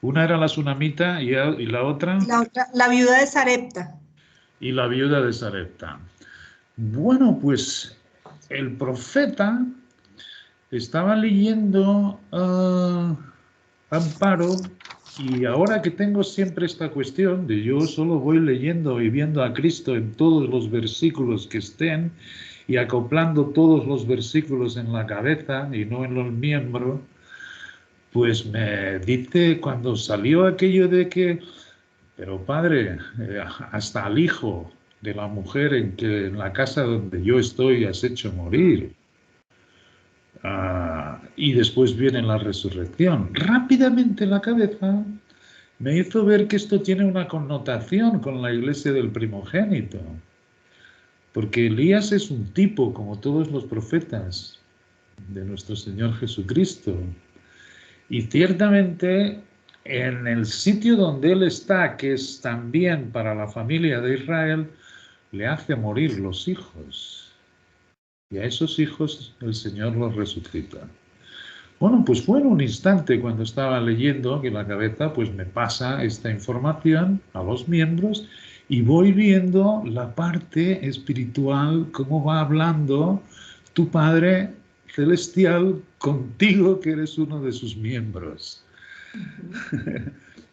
[SPEAKER 2] Una era la Sunamita y la otra.
[SPEAKER 1] La viuda de Sarepta.
[SPEAKER 2] Y la viuda de Sarepta. Bueno, pues el profeta estaba leyendo Amparo, y ahora que tengo siempre esta cuestión de yo solo voy leyendo y viendo a Cristo en todos los versículos que estén y acoplando todos los versículos en la cabeza y no en los miembros, pues me dice cuando salió aquello de que, pero padre, hasta al hijo de la mujer en la casa donde yo estoy has hecho morir. Y después viene la resurrección. Rápidamente la cabeza me hizo ver que esto tiene una connotación con la iglesia del primogénito. Porque Elías es un tipo, como todos los profetas de nuestro Señor Jesucristo. Y ciertamente en el sitio donde él está, que es también para la familia de Israel, le hace morir los hijos. Y a esos hijos el Señor los resucita. Bueno, pues fue en un instante cuando estaba leyendo que la cabeza pues me pasa esta información a los miembros y voy viendo la parte espiritual, cómo va hablando tu Padre Celestial contigo, que eres uno de sus miembros.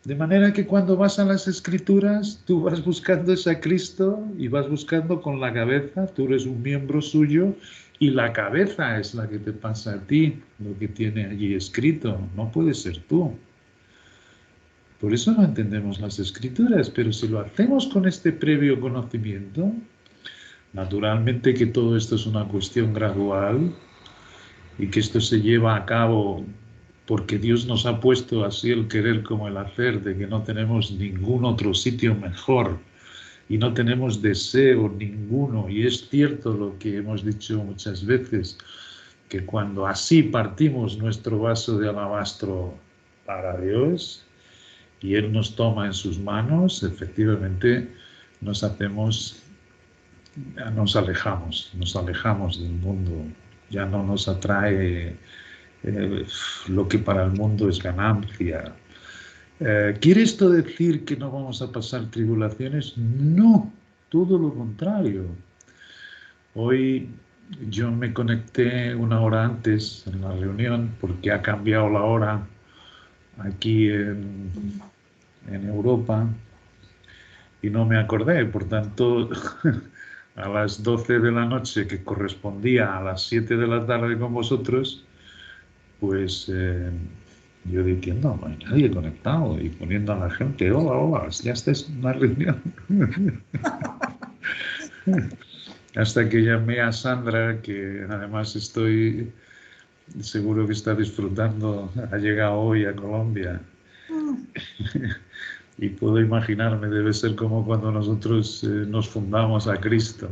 [SPEAKER 2] De manera que cuando vas a las Escrituras, tú vas buscando a Cristo y vas buscando con la cabeza, tú eres un miembro suyo y la cabeza es la que te pasa a ti, lo que tiene allí escrito, no puede ser tú. Por eso no entendemos las Escrituras, pero si lo hacemos con este previo conocimiento, naturalmente que todo esto es una cuestión gradual y que esto se lleva a cabo porque Dios nos ha puesto así el querer como el hacer, de que no tenemos ningún otro sitio mejor y no tenemos deseo ninguno. Y es cierto lo que hemos dicho muchas veces, que cuando así partimos nuestro vaso de alabastro para Dios y Él nos toma en sus manos, efectivamente nos alejamos del mundo, ya no nos atrae lo que para el mundo es ganancia. ¿Quiere esto decir que no vamos a pasar tribulaciones? No, todo lo contrario. Hoy yo me conecté una hora antes en la reunión porque ha cambiado la hora aquí en Europa y no me acordé, por tanto a las 12 de la noche, que correspondía a las 7 de la tarde con vosotros, pues yo diciendo, no hay nadie conectado, y poniendo a la gente, hola, hola, ya estáis en una reunión. Hasta que llamé a Sandra, que además estoy seguro que está disfrutando, ha llegado hoy a Colombia. Y puedo imaginarme, debe ser como cuando nosotros nos fundamos a Cristo.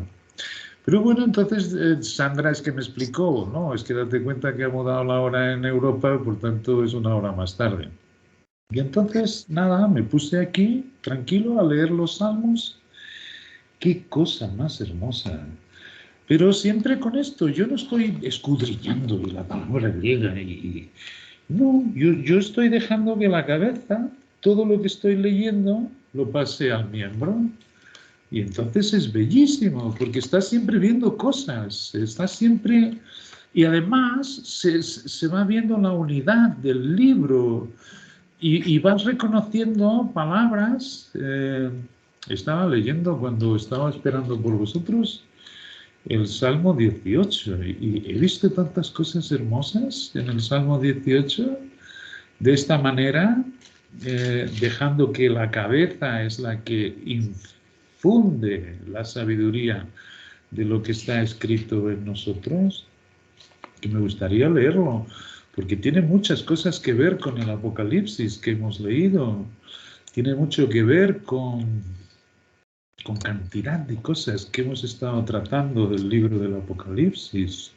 [SPEAKER 2] Pero bueno, entonces Sandra es que me explicó, no, es que date cuenta que ha mudado la hora en Europa, por tanto es una hora más tarde. Y entonces, nada, me puse aquí, tranquilo, a leer los salmos. Qué cosa más hermosa. Pero siempre con esto, yo no estoy escudriñando la palabra griega no, yo estoy dejando que la cabeza, todo lo que estoy leyendo, lo pase al miembro. Y entonces es bellísimo, porque estás siempre viendo cosas, estás siempre... Y además se va viendo la unidad del libro y vas reconociendo palabras. Estaba leyendo cuando estaba esperando por vosotros el Salmo 18 y he visto tantas cosas hermosas en el Salmo 18. De esta manera, dejando que la cabeza es la que infunde la sabiduría de lo que está escrito en nosotros, que me gustaría leerlo, porque tiene muchas cosas que ver con el Apocalipsis que hemos leído, tiene mucho que ver con cantidad de cosas que hemos estado tratando del libro del Apocalipsis.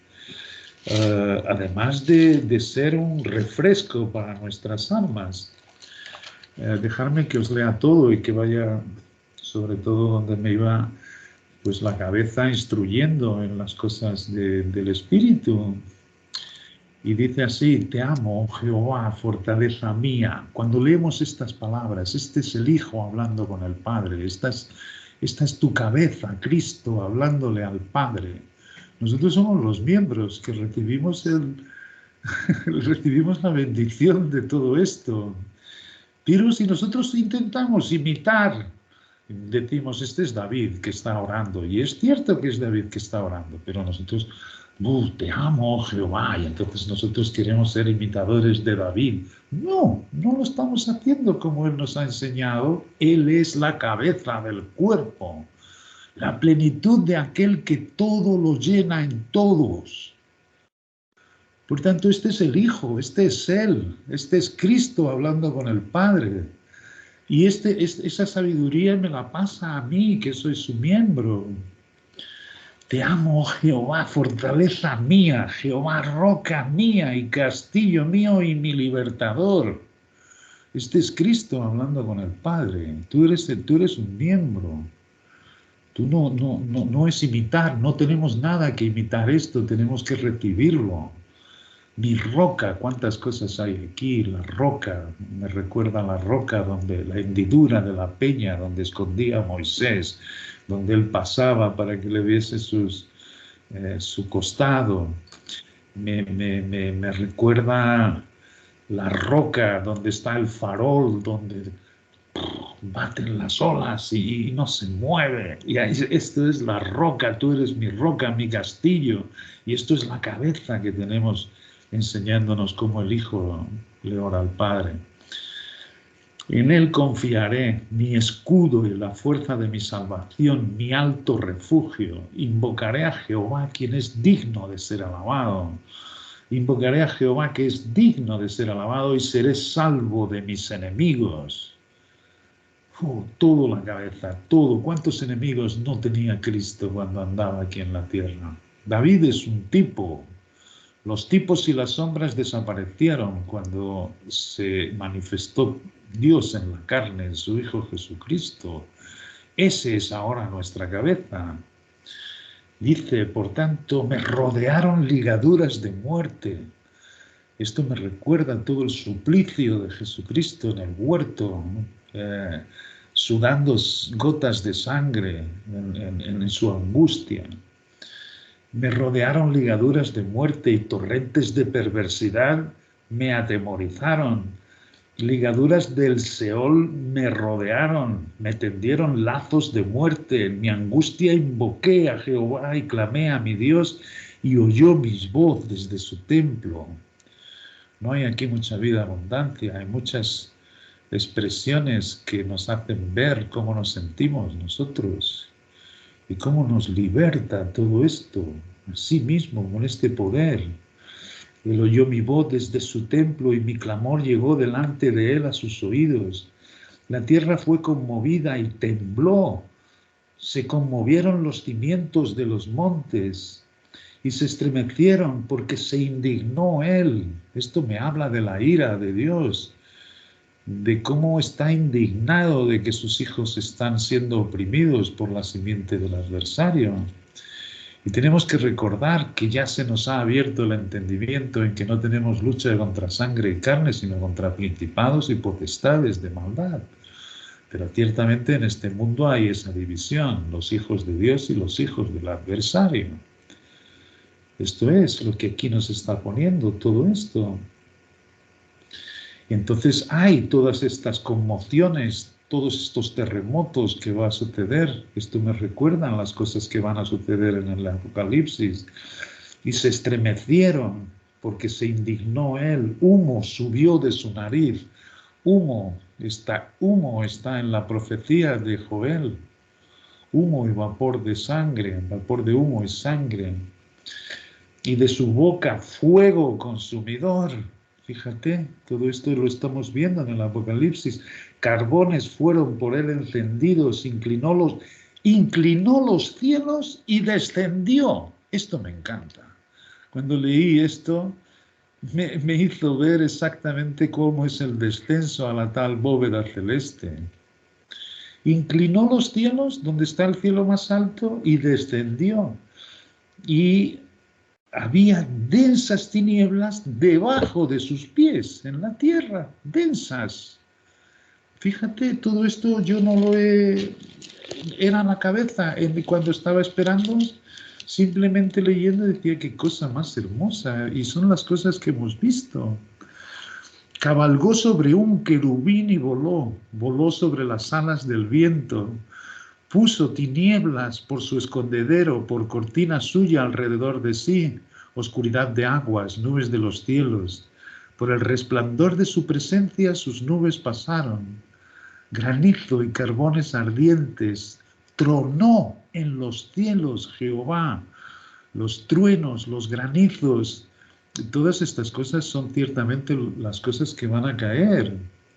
[SPEAKER 2] Además de ser un refresco para nuestras almas. Dejarme que os lea todo y que vaya sobre todo donde me iba pues la cabeza instruyendo en las cosas del Espíritu. Y dice así: te amo, Jehová, fortaleza mía. Cuando leemos estas palabras, este es el Hijo hablando con el Padre, esta es tu cabeza, Cristo, hablándole al Padre. Nosotros somos los miembros que recibimos recibimos la bendición de todo esto. Pero si nosotros intentamos imitar, decimos, este es David que está orando, y es cierto que es David que está orando, pero nosotros, te amo, Jehová, y entonces nosotros queremos ser imitadores de David. No, no lo estamos haciendo como él nos ha enseñado. Él es la cabeza del cuerpo, la plenitud de aquel que todo lo llena en todos. Por tanto, este es el Hijo, este es Él, este es Cristo hablando con el Padre. Y esa sabiduría me la pasa a mí, que soy su miembro. Te amo, Jehová, fortaleza mía, Jehová, roca mía y castillo mío y mi libertador. Este es Cristo hablando con el Padre. Tú eres un miembro. Tú no es imitar, no tenemos nada que imitar esto, tenemos que recibirlo. Mi roca, cuántas cosas hay aquí. La roca, me recuerda a la roca donde la hendidura de la peña donde escondía a Moisés, donde él pasaba para que le viese su costado. Me recuerda la roca donde está el farol, donde baten las olas y no se mueve. Y esto es la roca, tú eres mi roca, mi castillo. Y esto es la cabeza que tenemos enseñándonos cómo el Hijo le ora al Padre. En Él confiaré, mi escudo y la fuerza de mi salvación, mi alto refugio. Invocaré a Jehová, quien es digno de ser alabado. Invocaré a Jehová, que es digno de ser alabado, y seré salvo de mis enemigos. Todo la cabeza, todo. ¿Cuántos enemigos no tenía Cristo cuando andaba aquí en la tierra? David es un tipo. Los tipos y las sombras desaparecieron cuando se manifestó Dios en la carne, en su Hijo Jesucristo. Ese es ahora nuestra cabeza. Dice, por tanto, me rodearon ligaduras de muerte. Esto me recuerda todo el suplicio de Jesucristo en el huerto, sudando gotas de sangre en su angustia. Me rodearon ligaduras de muerte y torrentes de perversidad me atemorizaron. Ligaduras del Seol me rodearon, me tendieron lazos de muerte. En mi angustia invoqué a Jehová y clamé a mi Dios y oyó mi voz desde su templo. No hay aquí mucha vida abundancia, hay muchas expresiones que nos hacen ver cómo nos sentimos nosotros y cómo nos liberta todo esto, así mismo, con este poder. Él oyó mi voz desde su templo y mi clamor llegó delante de él a sus oídos. La tierra fue conmovida y tembló. Se conmovieron los cimientos de los montes y se estremecieron porque se indignó él. Esto me habla de la ira de Dios, de cómo está indignado de que sus hijos están siendo oprimidos por la simiente del adversario. Y tenemos que recordar que ya se nos ha abierto el entendimiento en que no tenemos lucha contra sangre y carne, sino contra principados y potestades de maldad. Pero ciertamente en este mundo hay esa división, los hijos de Dios y los hijos del adversario. Esto es lo que aquí nos está poniendo, todo esto. Y entonces hay todas estas conmociones, todos estos terremotos que va a suceder. Esto me recuerda a las cosas que van a suceder en el Apocalipsis. Y se estremecieron porque se indignó él. Humo subió de su nariz. Humo está en la profecía de Joel. Humo y vapor de sangre, vapor de humo y sangre. Y de su boca fuego consumidor. Fíjate, todo esto lo estamos viendo en el Apocalipsis. Carbones fueron por él encendidos, inclinó los cielos y descendió. Esto me encanta. Cuando leí esto, me hizo ver exactamente cómo es el descenso a la tal bóveda celeste. Inclinó los cielos, donde está el cielo más alto, y descendió. Y había densas tinieblas debajo de sus pies, en la tierra, densas. Fíjate, todo esto yo no lo era en la cabeza, cuando estaba esperando, simplemente leyendo decía qué cosa más hermosa, y son las cosas que hemos visto. Cabalgó sobre un querubín y voló sobre las alas del viento. Puso tinieblas por su escondedero, por cortina suya alrededor de sí, oscuridad de aguas, nubes de los cielos. Por el resplandor de su presencia sus nubes pasaron. Granizo y carbones ardientes. Tronó en los cielos Jehová. Los truenos, los granizos. Todas estas cosas son ciertamente las cosas que van a caer.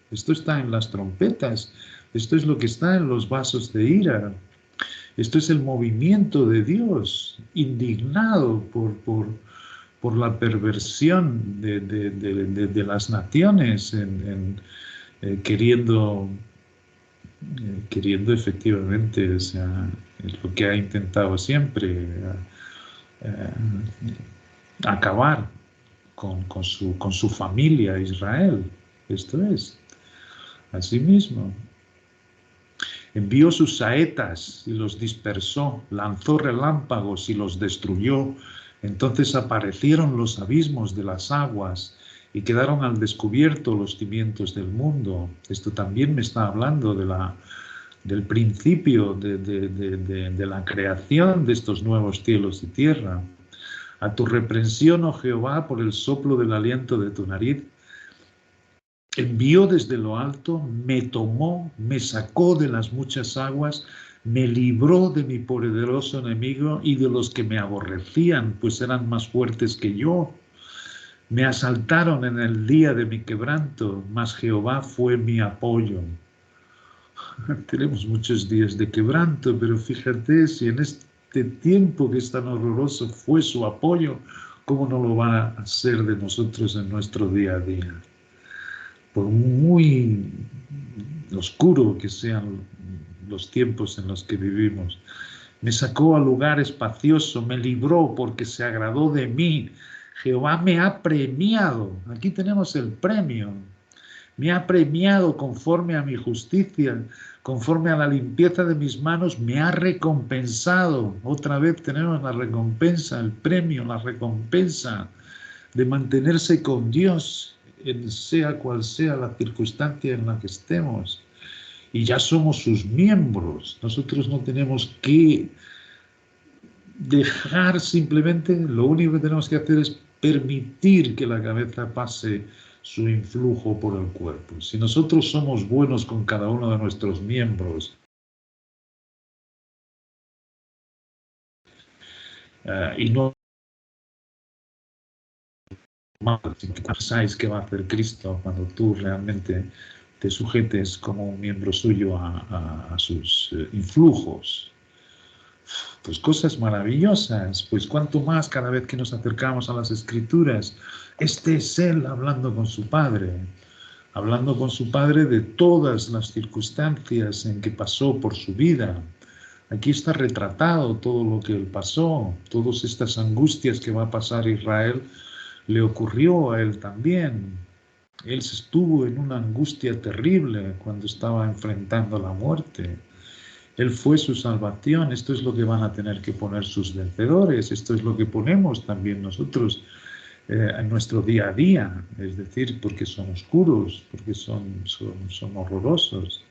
[SPEAKER 2] Esto está en las trompetas. Esto es lo que está en los vasos de ira. Esto es el movimiento de Dios, indignado por la perversión de las naciones, queriendo efectivamente, o sea, es lo que ha intentado siempre, acabar con su familia Israel. Esto es, así mismo. Envió sus saetas y los dispersó, lanzó relámpagos y los destruyó. Entonces aparecieron los abismos de las aguas y quedaron al descubierto los cimientos del mundo. Esto también me está hablando del principio de la creación de estos nuevos cielos y tierra. A tu reprensión, oh Jehová, por el soplo del aliento de tu nariz, envió desde lo alto, me tomó, me sacó de las muchas aguas, me libró de mi poderoso enemigo y de los que me aborrecían, pues eran más fuertes que yo. Me asaltaron en el día de mi quebranto, mas Jehová fue mi apoyo. Tenemos muchos días de quebranto, pero fíjate, si en este tiempo que es tan horroroso fue su apoyo, ¿cómo no lo va a hacer de nosotros en nuestro día a día? por muy oscuro que sean los tiempos en los que vivimos. Me sacó a lugar espacioso, me libró porque se agradó de mí. Jehová me ha premiado. Aquí tenemos el premio. Me ha premiado conforme a mi justicia, conforme a la limpieza de mis manos, me ha recompensado. Otra vez tenemos la recompensa, el premio, la recompensa de mantenerse con Dios, sea cual sea la circunstancia en la que estemos. Y ya somos sus miembros. Nosotros no tenemos que dejar simplemente, lo único que tenemos que hacer es permitir que la cabeza pase su influjo por el cuerpo. Si nosotros somos buenos con cada uno de nuestros miembros y no pensáis que va a hacer Cristo cuando tú realmente te sujetes como un miembro suyo a sus influjos, pues cosas maravillosas, pues cuanto más cada vez que nos acercamos a las Escrituras, este es Él hablando con su Padre de todas las circunstancias en que pasó por su vida. Aquí está retratado todo lo que Él pasó, todas estas angustias que va a pasar Israel, le ocurrió a Él también. Él estuvo en una angustia terrible cuando estaba enfrentando la muerte. Él fue su salvación. Esto es lo que van a tener que poner sus vencedores. Esto es lo que ponemos también nosotros en nuestro día a día. Es decir, porque son oscuros, porque son horrorosos.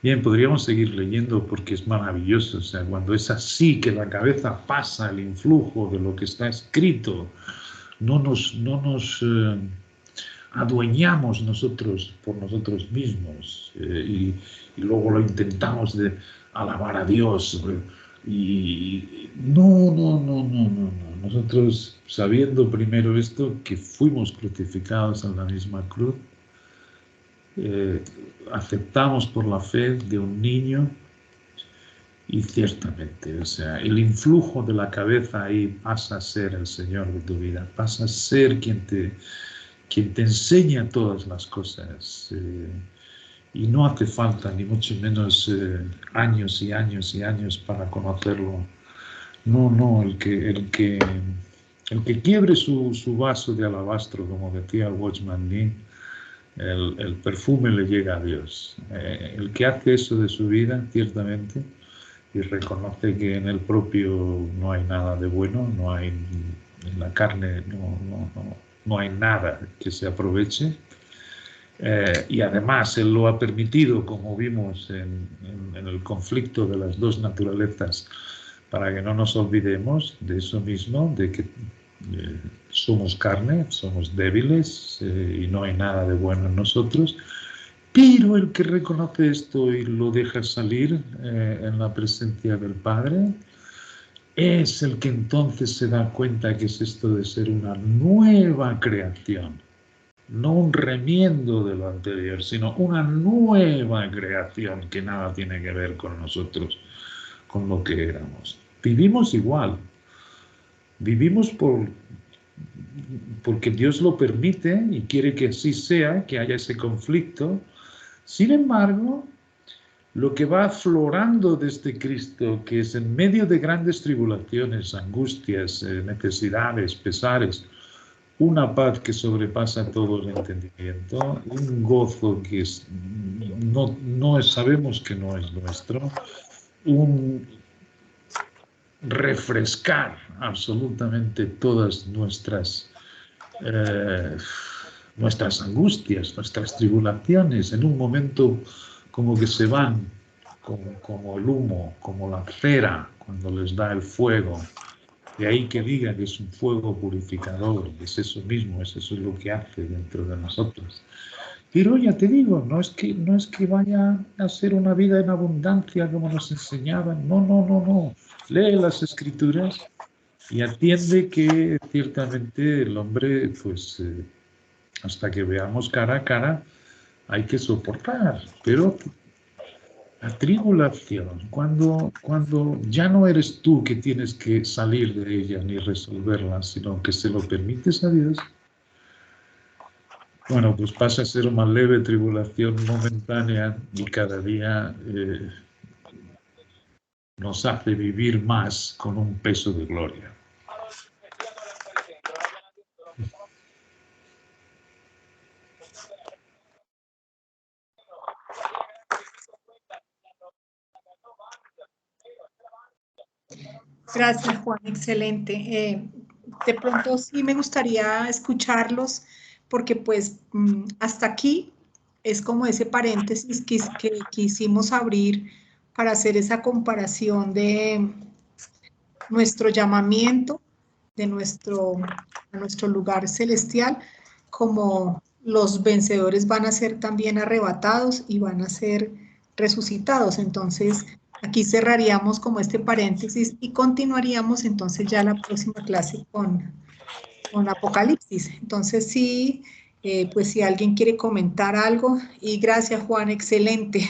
[SPEAKER 2] Bien, podríamos seguir leyendo porque es maravilloso. O sea, cuando es así que la cabeza pasa el influjo de lo que está escrito, no nos adueñamos nosotros por nosotros mismos y luego lo intentamos de alabar a Dios y no. Nosotros, sabiendo primero esto, que fuimos crucificados en la misma cruz, aceptamos por la fe de un niño y ciertamente, o sea, el influjo de la cabeza ahí pasa a ser el Señor de tu vida, pasa a ser quien te enseña todas las cosas y no hace falta ni mucho menos años y años y años para conocerlo. No, el que quiebre su vaso de alabastro, como decía el Watchman Nee, el perfume le llega a Dios. El que hace eso de su vida, ciertamente, y reconoce que en el propio no hay nada de bueno, no hay en la carne, no hay nada que se aproveche, y además Él lo ha permitido, como vimos en el conflicto de las dos naturalezas, para que no nos olvidemos de eso mismo, de que somos carne, somos débiles y no hay nada de bueno en nosotros, pero el que reconoce esto y lo deja salir en la presencia del Padre, es el que entonces se da cuenta que es esto de ser una nueva creación. No un remiendo de lo anterior, sino una nueva creación que nada tiene que ver con nosotros, con lo que éramos. Vivimos igual. Vivimos porque Dios lo permite y quiere que así sea, que haya ese conflicto. Sin embargo, lo que va aflorando desde Cristo, que es en medio de grandes tribulaciones, angustias, necesidades, pesares, una paz que sobrepasa todo el entendimiento, un gozo que sabemos que no es nuestro, un refrescar absolutamente todas nuestras angustias, nuestras tribulaciones, en un momento como que se van, como el humo, como la cera cuando les da el fuego. De ahí que diga que es un fuego purificador, es eso mismo, es eso lo que hace dentro de nosotros. Pero ya te digo, no es que vaya a ser una vida en abundancia como nos enseñaban, no. Lee las Escrituras y atiende que ciertamente el hombre, pues hasta que veamos cara a cara, hay que soportar, pero la tribulación, cuando ya no eres tú que tienes que salir de ella ni resolverla, sino que se lo permites a Dios, Bueno, pues pasa a ser una leve tribulación momentánea y cada día nos hace vivir más con un peso de gloria.
[SPEAKER 1] Gracias, Juan, excelente. De pronto sí me gustaría escucharlos porque pues hasta aquí es como ese paréntesis que quisimos abrir para hacer esa comparación de nuestro llamamiento, de a nuestro lugar celestial, como los vencedores van a ser también arrebatados y van a ser resucitados. Entonces, aquí cerraríamos como este paréntesis y continuaríamos entonces ya la próxima clase con Apocalipsis. Entonces, sí, pues si alguien quiere comentar algo, y gracias Juan, excelente,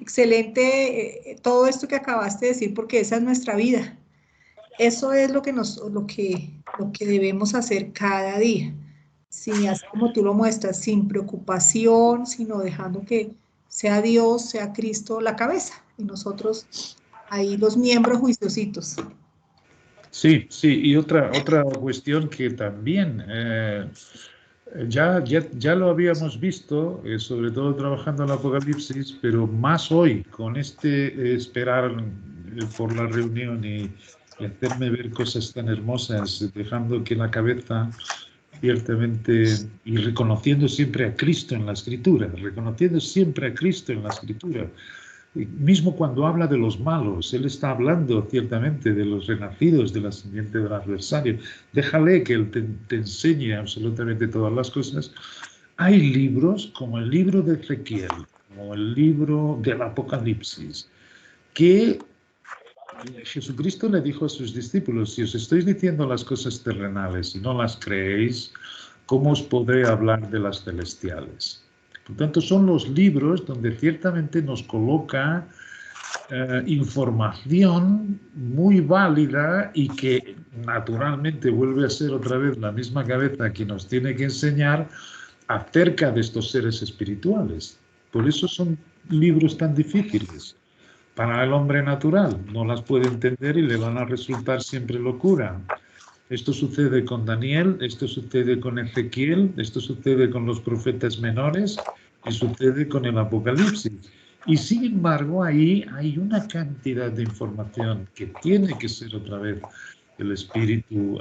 [SPEAKER 1] excelente todo esto que acabaste de decir, porque esa es nuestra vida. Eso es lo que debemos hacer cada día. Sí, así como tú lo muestras, sin preocupación, sino dejando que sea Dios, sea Cristo la cabeza y nosotros ahí los miembros juiciositos.
[SPEAKER 2] Sí, sí, y otra cuestión que también ya lo habíamos visto, sobre todo trabajando en el Apocalipsis, pero más hoy, con este esperar por la reunión y hacerme ver cosas tan hermosas, dejando que la cabeza ciertamente, y reconociendo siempre a Cristo en la Escritura, reconociendo siempre a Cristo en la Escritura. Mismo cuando habla de los malos, él está hablando ciertamente de los renacidos, de la simiente del adversario. Déjale que él te enseñe absolutamente todas las cosas. Hay libros como el libro de Ezequiel, como el libro del Apocalipsis, que Jesucristo le dijo a sus discípulos: si os estoy diciendo las cosas terrenales y no las creéis, ¿cómo os podré hablar de las celestiales? Por tanto, son los libros donde ciertamente nos coloca información muy válida y que naturalmente vuelve a ser otra vez la misma cabeza que nos tiene que enseñar acerca de estos seres espirituales. Por eso son libros tan difíciles para el hombre natural. No las puede entender y le van a resultar siempre locura. Esto sucede con Daniel, esto sucede con Ezequiel, esto sucede con los profetas menores y sucede con el Apocalipsis. Y sin embargo, ahí hay una cantidad de información que tiene que ser otra vez el Espíritu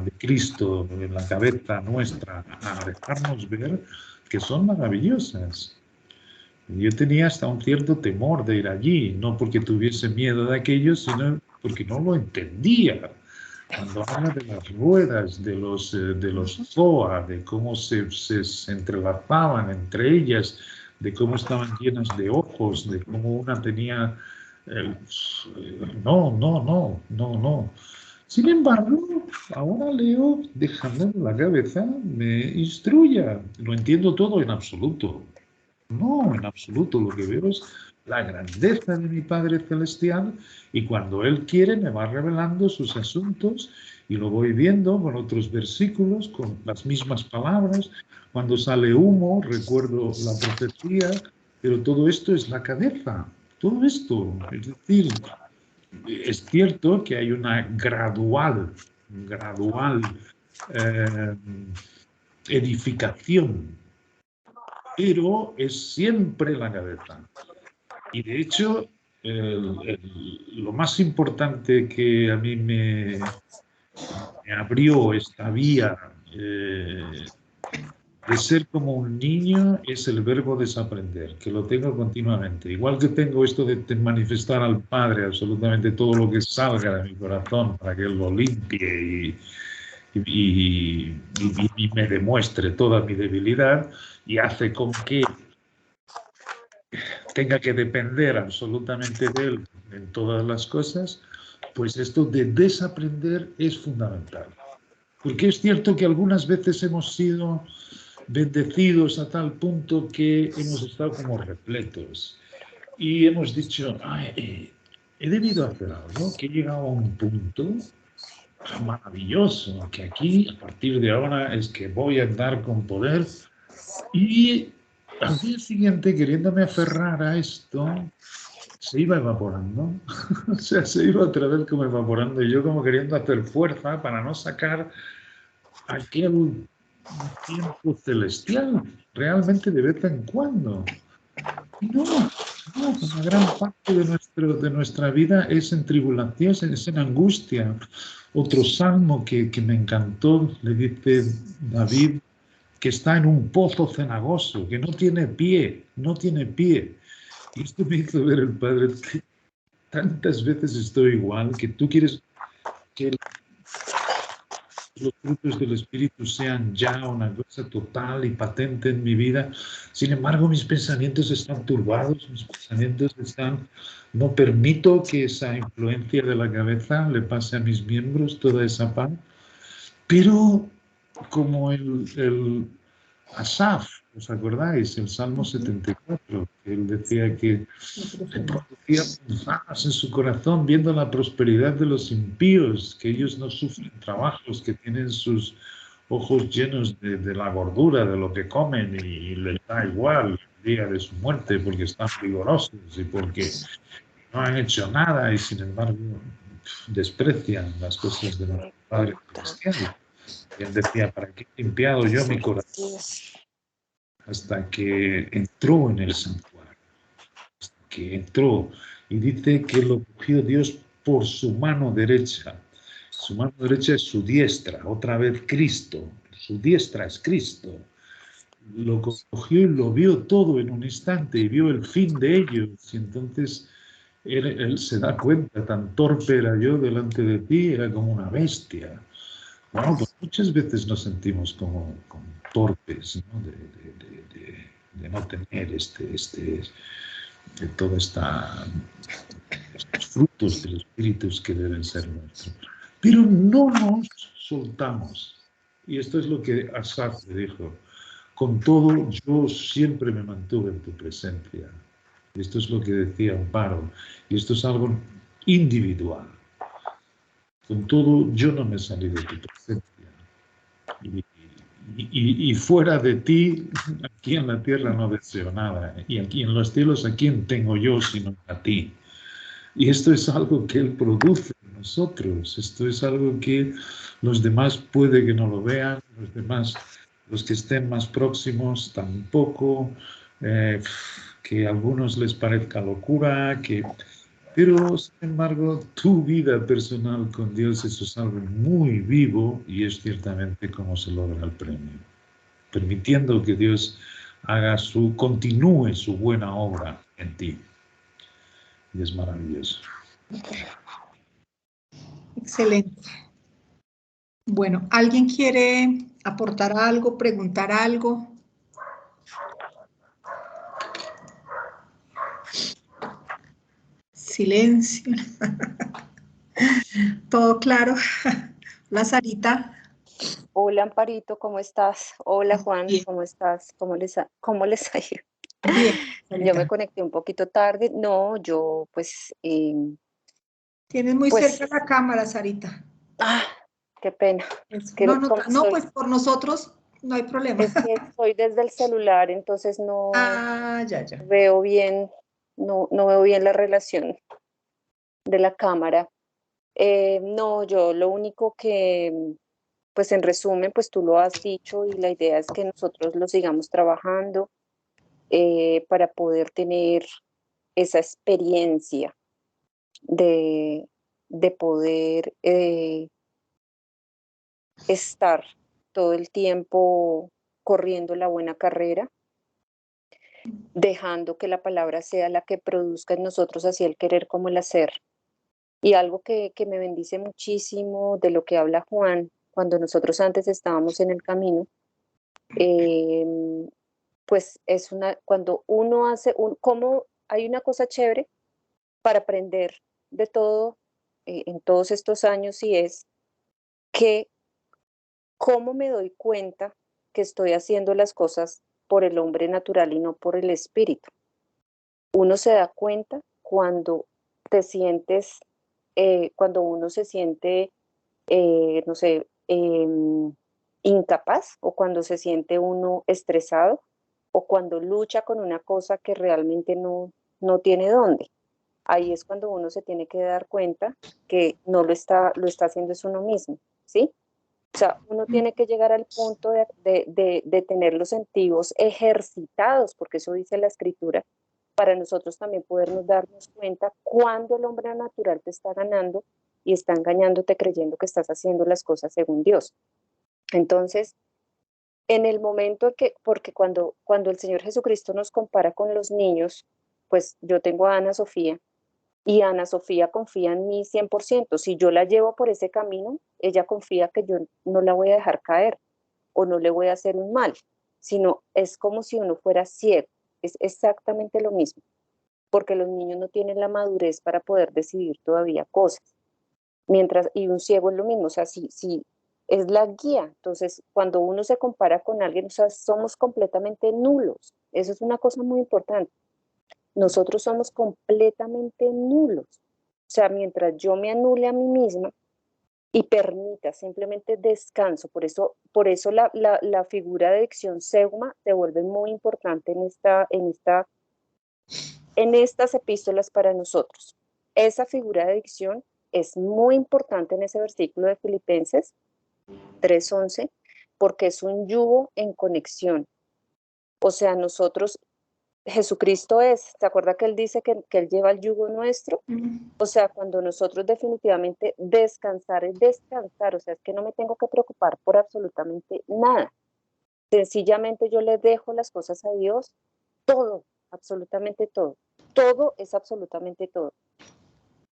[SPEAKER 2] de Cristo en la cabeza nuestra a dejarnos ver, que son maravillosas. Yo tenía hasta un cierto temor de ir allí, no porque tuviese miedo de aquello, sino porque no lo entendía. Cuando habla de las ruedas, de los zoa, de cómo se entrelazaban entre ellas, de cómo estaban llenas de ojos, de cómo una tenía... no. Sin embargo, ahora leo, dejándome la cabeza, me instruya. Lo entiendo todo en absoluto. No, en absoluto. Lo que veo es la grandeza de mi Padre Celestial y cuando Él quiere me va revelando sus asuntos y lo voy viendo con otros versículos, con las mismas palabras. Cuando sale humo, recuerdo la profecía, pero todo esto es la cabeza. Todo esto, es decir, es cierto que hay una gradual eh, edificación, pero es siempre la cabeza. Y de hecho, lo más importante que a mí me abrió esta vía de ser como un niño es el verbo desaprender, que lo tengo continuamente. Igual que tengo esto de manifestar al Padre absolutamente todo lo que salga de mi corazón para que Él lo limpie y me demuestre toda mi debilidad y hace con que tenga que depender absolutamente de Él en todas las cosas, pues esto de desaprender es fundamental. Porque es cierto que algunas veces hemos sido bendecidos a tal punto que hemos estado como repletos y hemos dicho: he debido hacer algo, que he llegado a un punto maravilloso, que aquí a partir de ahora es que voy a andar con poder Y al día siguiente, queriéndome aferrar a esto, se iba evaporando. O sea, se iba otra vez como evaporando y yo como queriendo hacer fuerza para no sacar aquel tiempo celestial realmente de vez en cuando. Y no, no, una gran parte de nuestra vida es en tribulación, es en angustia. Otro salmo que me encantó, le dice David, que está en un pozo cenagoso, que no tiene pie, no tiene pie. Y esto me hizo ver el Padre, que tantas veces estoy igual, que tú quieres que los frutos del Espíritu sean ya una cosa total y patente en mi vida. Sin embargo, mis pensamientos están turbados, mis pensamientos están... No permito que esa influencia de la cabeza le pase a mis miembros toda esa paz. Pero como el Asaf, ¿os acordáis? El Salmo 74, que él decía que le producía punzadas en su corazón viendo la prosperidad de los impíos, que ellos no sufren trabajos, que tienen sus ojos llenos de la gordura, de lo que comen y les da igual el día de su muerte porque están vigorosos y porque no han hecho nada y sin embargo desprecian las cosas de nuestro Padre Celestial. Y él decía, ¿para qué he limpiado yo mi corazón? Hasta que entró en el santuario, que entró y dice que lo cogió Dios por su mano derecha. Su mano derecha es su diestra, otra vez Cristo. Su diestra es Cristo. Lo cogió y lo vio todo en un instante y vio el fin de ellos. Y entonces él se da cuenta, tan torpe era yo delante de ti, era como una bestia. Bueno, pues muchas veces nos sentimos como torpes, ¿no? De no tener de toda estos frutos del Espíritu que deben ser nuestros. Pero no nos soltamos. Y esto es lo que Asaf le dijo. Con todo, yo siempre me mantuve en tu presencia. Y esto es lo que decía Amparo. Y esto es algo individual. Con todo, yo no me salí de tu presencia. Y fuera de ti, aquí en la tierra no deseo nada. Y aquí en los cielos, ¿a quién tengo yo sino a ti? Y esto es algo que Él produce en nosotros. Esto es algo que los demás puede que no lo vean, los demás, los que estén más próximos tampoco, que a algunos les parezca locura, pero sin embargo tu vida personal con Dios eso es algo muy vivo y es ciertamente como se logra el premio, permitiendo que Dios continúe su buena obra en ti. Y es maravilloso.
[SPEAKER 1] Excelente. Bueno, ¿alguien quiere aportar algo, preguntar algo? Silencio. ¿Todo claro? La Sarita.
[SPEAKER 3] Hola, Amparito, ¿cómo estás? Hola, Juan,
[SPEAKER 1] Bien,
[SPEAKER 3] ¿cómo estás? Cómo les ha ido?
[SPEAKER 1] bien,
[SPEAKER 3] Yo me
[SPEAKER 1] Sarita.
[SPEAKER 3] conecté un poquito tarde. No, yo
[SPEAKER 1] Tienes muy
[SPEAKER 3] pues,
[SPEAKER 1] cerca la cámara, Sarita.
[SPEAKER 3] ah, qué pena.
[SPEAKER 1] Eso. No,
[SPEAKER 3] Que
[SPEAKER 1] no,
[SPEAKER 3] como
[SPEAKER 1] no,
[SPEAKER 3] soy,
[SPEAKER 1] pues por nosotros no hay problema.
[SPEAKER 3] es que soy desde el celular, entonces no
[SPEAKER 1] Ah, ya, ya.
[SPEAKER 3] veo bien, no veo bien la relación de la cámara. No, yo lo único que, pues en resumen, pues tú lo has dicho y la idea es que nosotros lo sigamos trabajando para poder tener esa experiencia de, de poder estar todo el tiempo corriendo la buena carrera, dejando que la palabra sea la que produzca en nosotros así el querer como el hacer. Y algo que me bendice muchísimo de lo que habla Juan, cuando nosotros antes estábamos en el camino, eh, pues es cuando uno hace, como hay una cosa chévere para aprender de todo en todos estos años y es que cómo me doy cuenta que estoy haciendo las cosas por el hombre natural y no por el espíritu. Uno se da cuenta cuando te sientes, cuando uno se siente, no sé, incapaz o cuando se siente uno estresado o cuando lucha con una cosa que realmente no tiene dónde. Ahí es cuando uno se tiene que dar cuenta que no lo está haciendo es uno mismo, ¿sí? O sea, uno tiene que llegar al punto de tener los sentidos ejercitados, porque eso dice la escritura, para nosotros también podernos darnos cuenta cuando el hombre natural te está ganando y está engañándote creyendo que estás haciendo las cosas según Dios. Entonces, en el momento que, porque cuando el Señor Jesucristo nos compara con los niños, pues yo tengo a Ana Sofía, y Ana Sofía confía en mí 100%. Si yo la llevo por ese camino, ella confía que yo no la voy a dejar caer o no le voy a hacer un mal, sino es como si uno fuera ciego. Es exactamente lo mismo, porque los niños no tienen la madurez para poder decidir todavía cosas. Y un ciego es lo mismo, o sea, si es la guía. Entonces, cuando uno se compara con alguien, o sea, somos completamente nulos. Eso es una cosa muy importante. Nosotros somos completamente nulos. O sea, mientras yo me anule a mí misma y permita simplemente descanso, por eso la figura de dicción Seuma se vuelve muy importante en estas epístolas para nosotros. Esa figura de dicción es muy importante en ese versículo de Filipenses 3:11, porque es un yugo en conexión. O sea, nosotros, Jesucristo ¿se acuerda que Él dice que Él lleva el yugo nuestro? O sea, cuando nosotros definitivamente descansar es descansar, o sea, es que no me tengo que preocupar por absolutamente nada. Sencillamente yo le dejo las cosas a Dios, todo, absolutamente todo. Todo es absolutamente todo.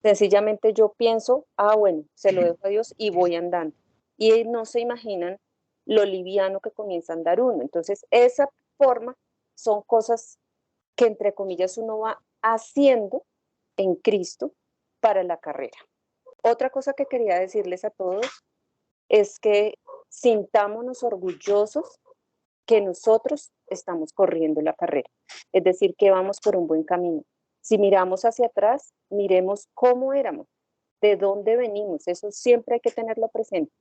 [SPEAKER 3] Sencillamente yo pienso, bueno, se lo dejo a Dios y voy andando. Y no se imaginan lo liviano que comienza a andar uno. Entonces, esa forma son cosas que, entre comillas, uno va haciendo en Cristo para la carrera. Otra cosa que quería decirles a todos es que sintámonos orgullosos que nosotros estamos corriendo la carrera, es decir, que vamos por un buen camino. Si miramos hacia atrás, miremos cómo éramos, de dónde venimos, eso siempre hay que tenerlo presente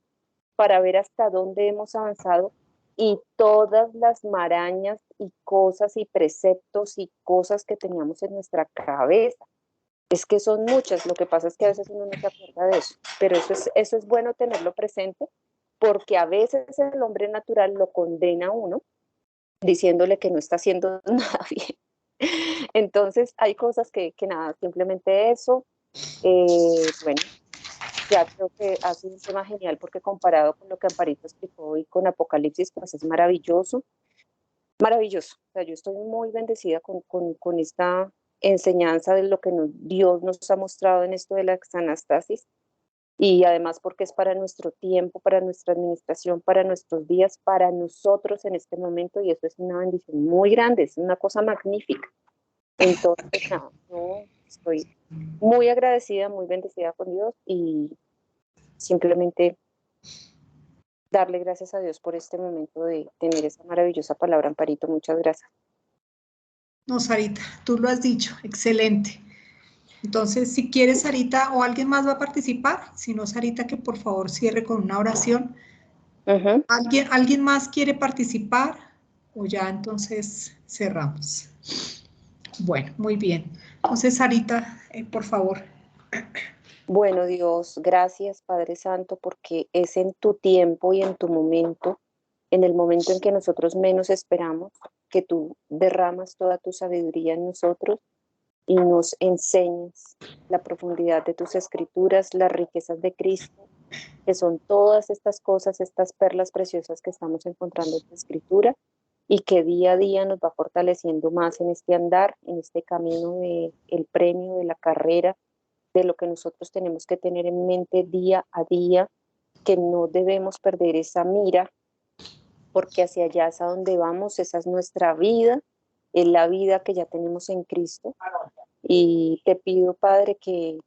[SPEAKER 3] para ver hasta dónde hemos avanzado y todas las marañas y cosas y preceptos y cosas que teníamos en nuestra cabeza. Es que son muchas, lo que pasa es que a veces uno no se acuerda de eso, pero eso es bueno tenerlo presente porque a veces el hombre natural lo condena a uno diciéndole que no está haciendo nada bien. Entonces hay cosas que nada, simplemente eso. Bueno, ya creo que ha sido un tema genial porque comparado con lo que Amparito explicó hoy con Apocalipsis, pues es maravilloso, maravilloso. O sea, yo estoy muy bendecida con esta enseñanza de lo que Dios nos ha mostrado en esto de la exanastasis y además porque es para nuestro tiempo, para nuestra administración, para nuestros días, para nosotros en este momento y eso es una bendición muy grande, es una cosa magnífica. Entonces, no, yo estoy muy agradecida, muy bendecida con Dios y simplemente darle gracias a Dios por este momento de tener esa maravillosa palabra, Amparito. Muchas gracias.
[SPEAKER 1] No, Sarita, tú lo has dicho, excelente. Entonces, si quieres, Sarita, o alguien más va a participar, si no, Sarita, que por favor cierre con una oración. ¿Alguien más quiere participar? O ya entonces cerramos. Bueno, muy bien. Entonces, Sarita, por favor.
[SPEAKER 3] Bueno, Dios, gracias, Padre Santo, porque es en tu tiempo y en tu momento, en el momento en que nosotros menos esperamos, que tú derramas toda tu sabiduría en nosotros y nos enseñas la profundidad de tus escrituras, las riquezas de Cristo, que son todas estas cosas, estas perlas preciosas que estamos encontrando en tu escritura y que día a día nos va fortaleciendo más en este andar, en este camino del premio, de la carrera, de lo que nosotros tenemos que tener en mente día a día, que no debemos perder esa mira, porque hacia allá es a donde vamos, esa es nuestra vida, es la vida que ya tenemos en Cristo. Y te pido, Padre, que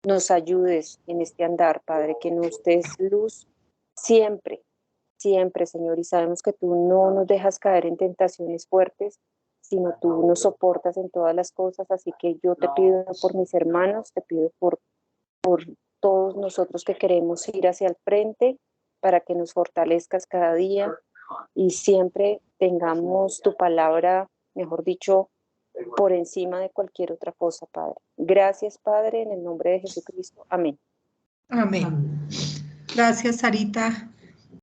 [SPEAKER 3] nos ayudes en este andar, Padre, que nos des luz siempre, siempre, Señor. Y sabemos que tú no nos dejas caer en tentaciones fuertes, sino tú nos soportas en todas las cosas. Así que yo te pido por mis hermanos, te pido por todos nosotros que queremos ir hacia el frente, para que nos fortalezcas cada día, y siempre tengamos tu palabra, mejor dicho, por encima de cualquier otra cosa, Padre. Gracias, Padre, en el nombre de Jesucristo. Amén.
[SPEAKER 1] Amén. Gracias, Sarita.